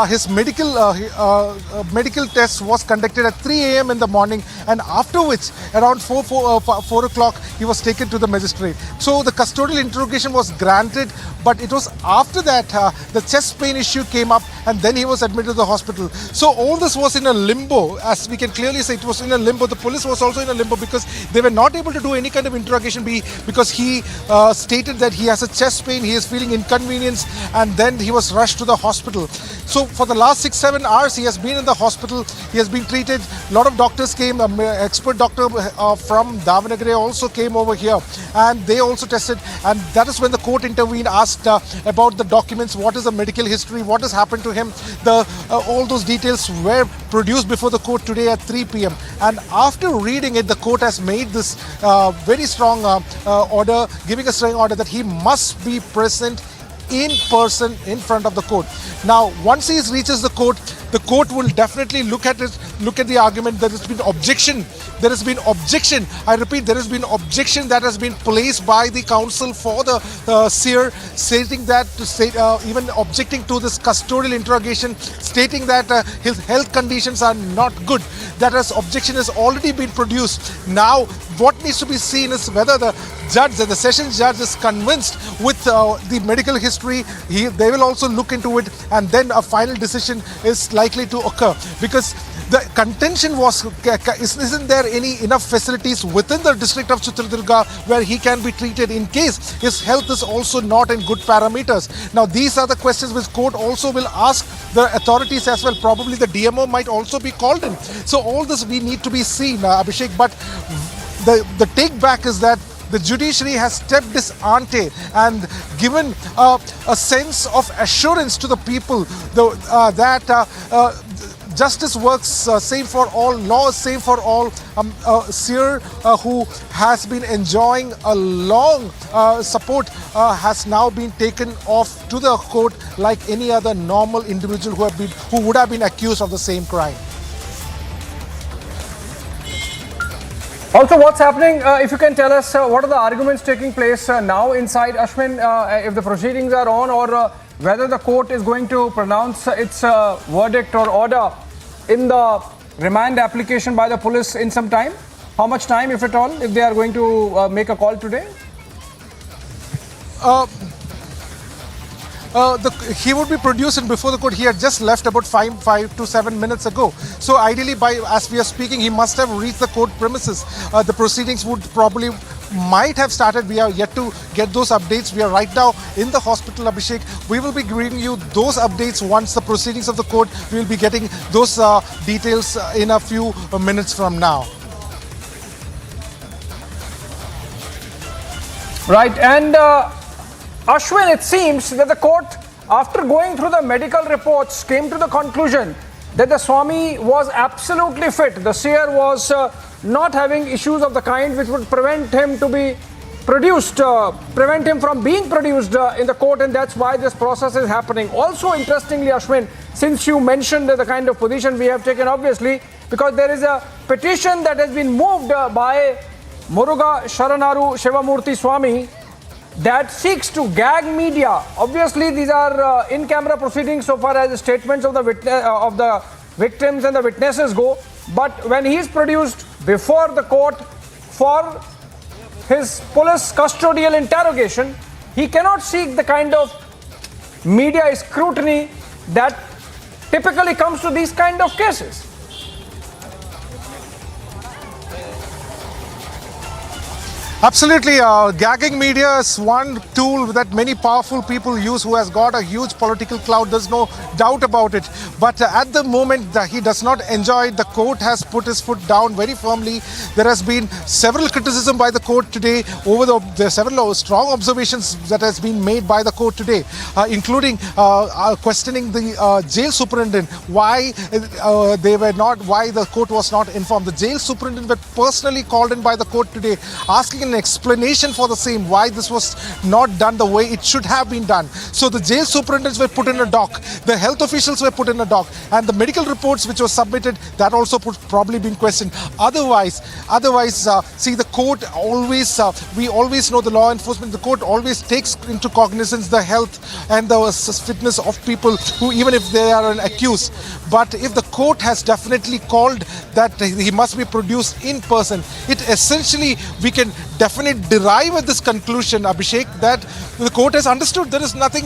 his medical test was conducted at 3 a.m. in the morning, and after which around 4 o'clock he was taken to the magistrate. So the custodial interrogation was granted, but it was after that the chest pain issue came up, and then he was admitted to the hospital. So all this was in a limbo, as we can clearly say. It was in a limbo. The police was also in a limbo because they were not able to do any kind of interrogation because he stated that he has a chest pain, he is feeling inconvenience, and then he was rushed to the hospital. So for the last 6-7 hours he has been in the hospital. He has been treated. A lot of doctors came. Expert doctor from Davanagere also came over here, and they also tested, and that is when the court intervened, asked about the documents, what is the medical history, what has happened to him. All those details were produced before the court today at 3 p.m. And after reading it, the court has made this very strong order, giving a strong order that he must be present in person in front of the court. Now, once he reaches the court will definitely look at the argument. There has been objection. I repeat, there has been objection that has been placed by the counsel for the seer, stating that, even objecting to this custodial interrogation, stating that his health conditions are not good. That objection has already been produced. Now, what needs to be seen is whether the sessions judge is convinced with the medical history. They will also look into it, and then a final decision is likely to occur, because the contention was, isn't there enough facilities within the district of Chitradurga where he can be treated in case his health is also not in good parameters. Now, these are the questions which court also will ask the authorities as well. Probably the DMO might also be called in. So all this we need to be seen, Abhishek. But the take back is that the judiciary has stepped its ante and given a sense of assurance to the people that justice works same for all, law is same for all. Seer who has been enjoying a long support has now been taken off to the court like any other normal individual who would have been accused of the same crime. Also, what's happening, if you can tell us, what are the arguments taking place now inside, Ashwin, if the proceedings are on, or whether the court is going to pronounce its verdict or order in the remand application by the police in some time? How much time, if at all, if they are going to make a call today? He would be produced before the court. He had just left about 5 to 7 minutes ago. So ideally, as we are speaking, he must have reached the court premises. The proceedings might have started. We are yet to get those updates. We are right now in the hospital, Abhishek. We will be giving you those updates once the proceedings of the court. We will be getting those details in a few minutes from now. Right, and Ashwin, it seems that the court, after going through the medical reports, came to the conclusion that the Swami was absolutely fit. The seer was not having issues of the kind which would prevent him to be produced, prevent him from being produced in the court, and that's why this process is happening. Also, interestingly, Ashwin, since you mentioned the kind of position we have taken, obviously, because there is a petition that has been moved by Muruga Sharanaru Shivamurthy Swami that seeks to gag media. Obviously, these are in-camera proceedings so far as the statements of the victims and the witnesses go. But when he is produced before the court for his police custodial interrogation, he cannot seek the kind of media scrutiny that typically comes to these kind of cases. Absolutely. Gagging media is one tool that many powerful people use who has got a huge political clout. There's no doubt about it. But at the moment that he does not enjoy it, the court has put his foot down very firmly. There has been several criticism by the court today over the several strong observations that has been made by the court today, including questioning the jail superintendent why why the court was not informed. The jail superintendent were personally called in by the court today, asking an explanation for the same, why this was not done the way it should have been done. So the jail superintendents were put in a dock, the health officials were put in a dock, and the medical reports which were submitted, that also probably been questioned. Otherwise, see, the court always, we always know the law enforcement, the court always takes into cognizance the health and the fitness of people who, even if they are an accused. But if the court has definitely called that he must be produced in person, it essentially, we can definitely derive at this conclusion, Abhishek, that the court has understood there is nothing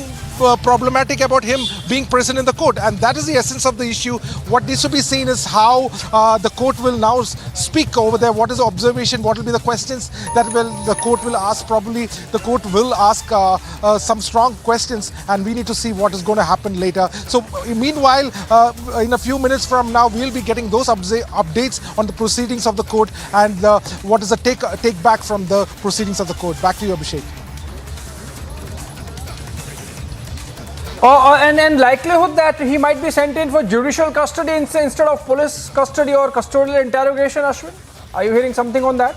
problematic about him being present in the court, and that is the essence of the issue. What needs to be seen is how the court will now speak over there. What is the observation? What will be the questions that the court will ask? Probably the court will ask some strong questions, and we need to see what is going to happen later. So meanwhile, in a few minutes from now, we'll be getting those updates on the proceedings of the court and what is the take back from the proceedings of the court. Back to you, Abhishek. And likelihood that he might be sent in for judicial custody instead of police custody or custodial interrogation, Ashwin? Are you hearing something on that?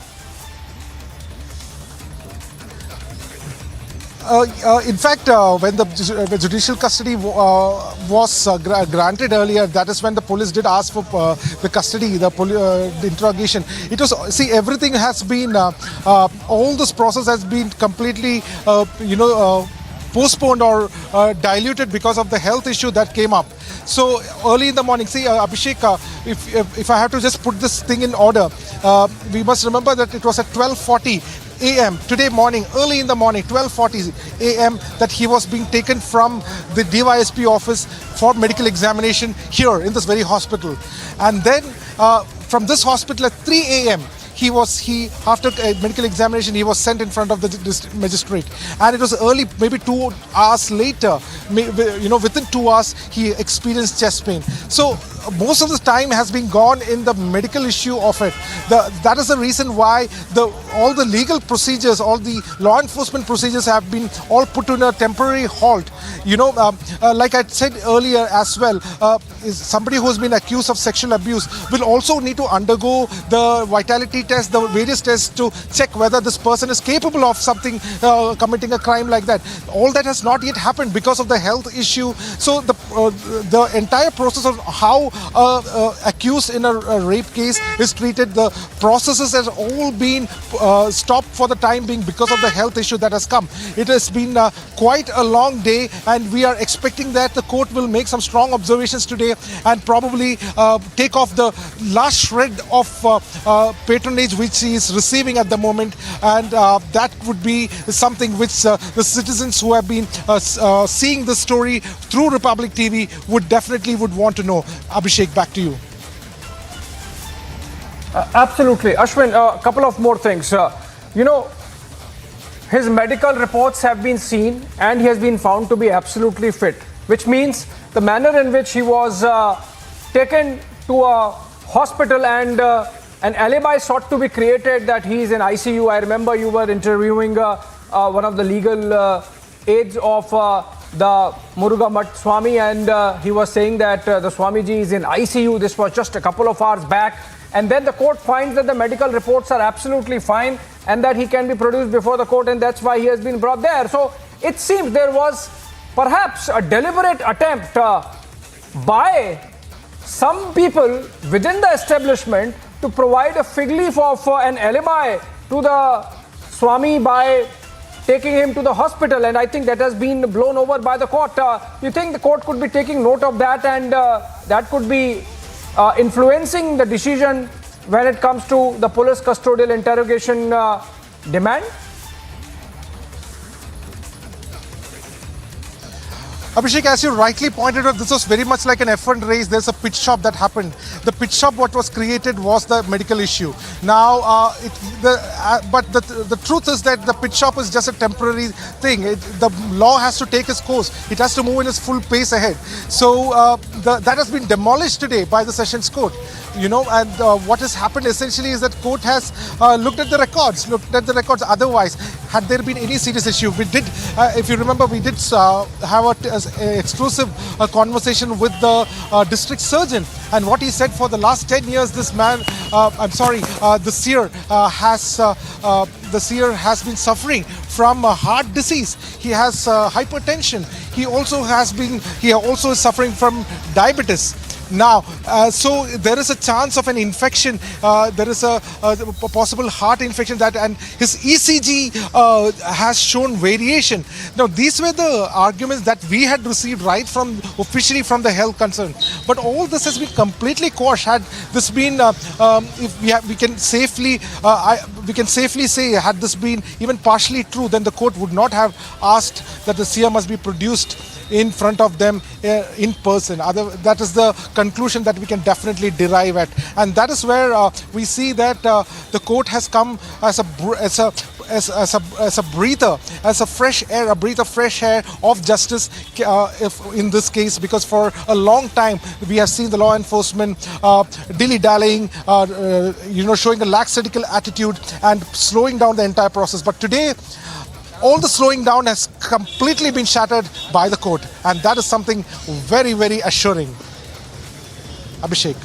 In fact, when the judicial custody was granted earlier, that is when the police did ask for the custody, the interrogation. It was, see, everything has been, all this process has been completely, postponed or diluted because of the health issue that came up. So early in the morning, see, Abhishek, if I have to just put this thing in order, we must remember that it was at 12:40 a.m. today morning, early in the morning, 12:40 a.m. that he was being taken from the DYSP office for medical examination here in this very hospital. And then from this hospital at 3 a.m. after medical examination, he was sent in front of the magistrate. And it was early, maybe 2 hours later, within 2 hours, he experienced chest pain. So most of the time has been gone in the medical issue of it. That is the reason why all the legal procedures, all the law enforcement procedures have been all put in a temporary halt. Like I said earlier as well, is somebody who has been accused of sexual abuse will also need to undergo the vitality test, the various tests to check whether this person is capable of something, committing a crime like that. All that has not yet happened because of the health issue. So the entire process of how accused in a rape case is treated, the processes has all been stopped for the time being because of the health issue that has come. It has been quite a long day, and we are expecting that the court will make some strong observations today and probably take off the last shred of patronage which he is receiving at the moment, and that would be something which the citizens who have been seeing this story through Republic TV would definitely want to know. Abhishek, back to you. Absolutely. Ashwin, a couple of more things. His medical reports have been seen and he has been found to be absolutely fit, which means the manner in which he was taken to a hospital and an alibi sought to be created that he is in ICU. I remember you were interviewing one of the legal aides of the Muruga Mutt Swami, and he was saying that the Swamiji is in ICU. This was just a couple of hours back. And then the court finds that the medical reports are absolutely fine and that he can be produced before the court, and that's why he has been brought there. So it seems there was perhaps a deliberate attempt by some people within the establishment to provide a fig leaf of an alibi to the Swami by taking him to the hospital, and I think that has been blown over by the court. You think the court could be taking note of that, and that could be influencing the decision when it comes to the police custodial interrogation demand? Abhishek, as you rightly pointed out, this was very much like an F1 race. There's a pit stop that happened. The pit stop, what was created was the medical issue. Now, but the truth is that the pit stop is just a temporary thing. The law has to take its course. It has to move in its full pace ahead. So that has been demolished today by the Sessions Court. You know, and what has happened essentially is that court has looked at the records. Otherwise, had there been any serious issue, we did, if you remember, we did have an exclusive conversation with the district surgeon, and what he said, for the last 10 years, this man, the seer has been suffering from heart disease. He has hypertension. He also is suffering from diabetes. Now, so there is a chance of an infection. There is a possible heart infection and his ECG has shown variation. Now, these were the arguments that we had received right from officially from the health concern. But all this has been completely quashed. Had this been, we can safely say, had this been even partially true, then the court would not have asked that the seer must be produced in front of them in person. That is the conclusion that we can definitely derive at, and that is where we see that the court has come as a breather, as a fresh air, a breath of fresh air of justice. If in this case, because for a long time we have seen the law enforcement dilly-dallying, showing a lackadaisical attitude and slowing down the entire process. But today, all the slowing down has completely been shattered by the court, and that is something very, very assuring. Abhishek.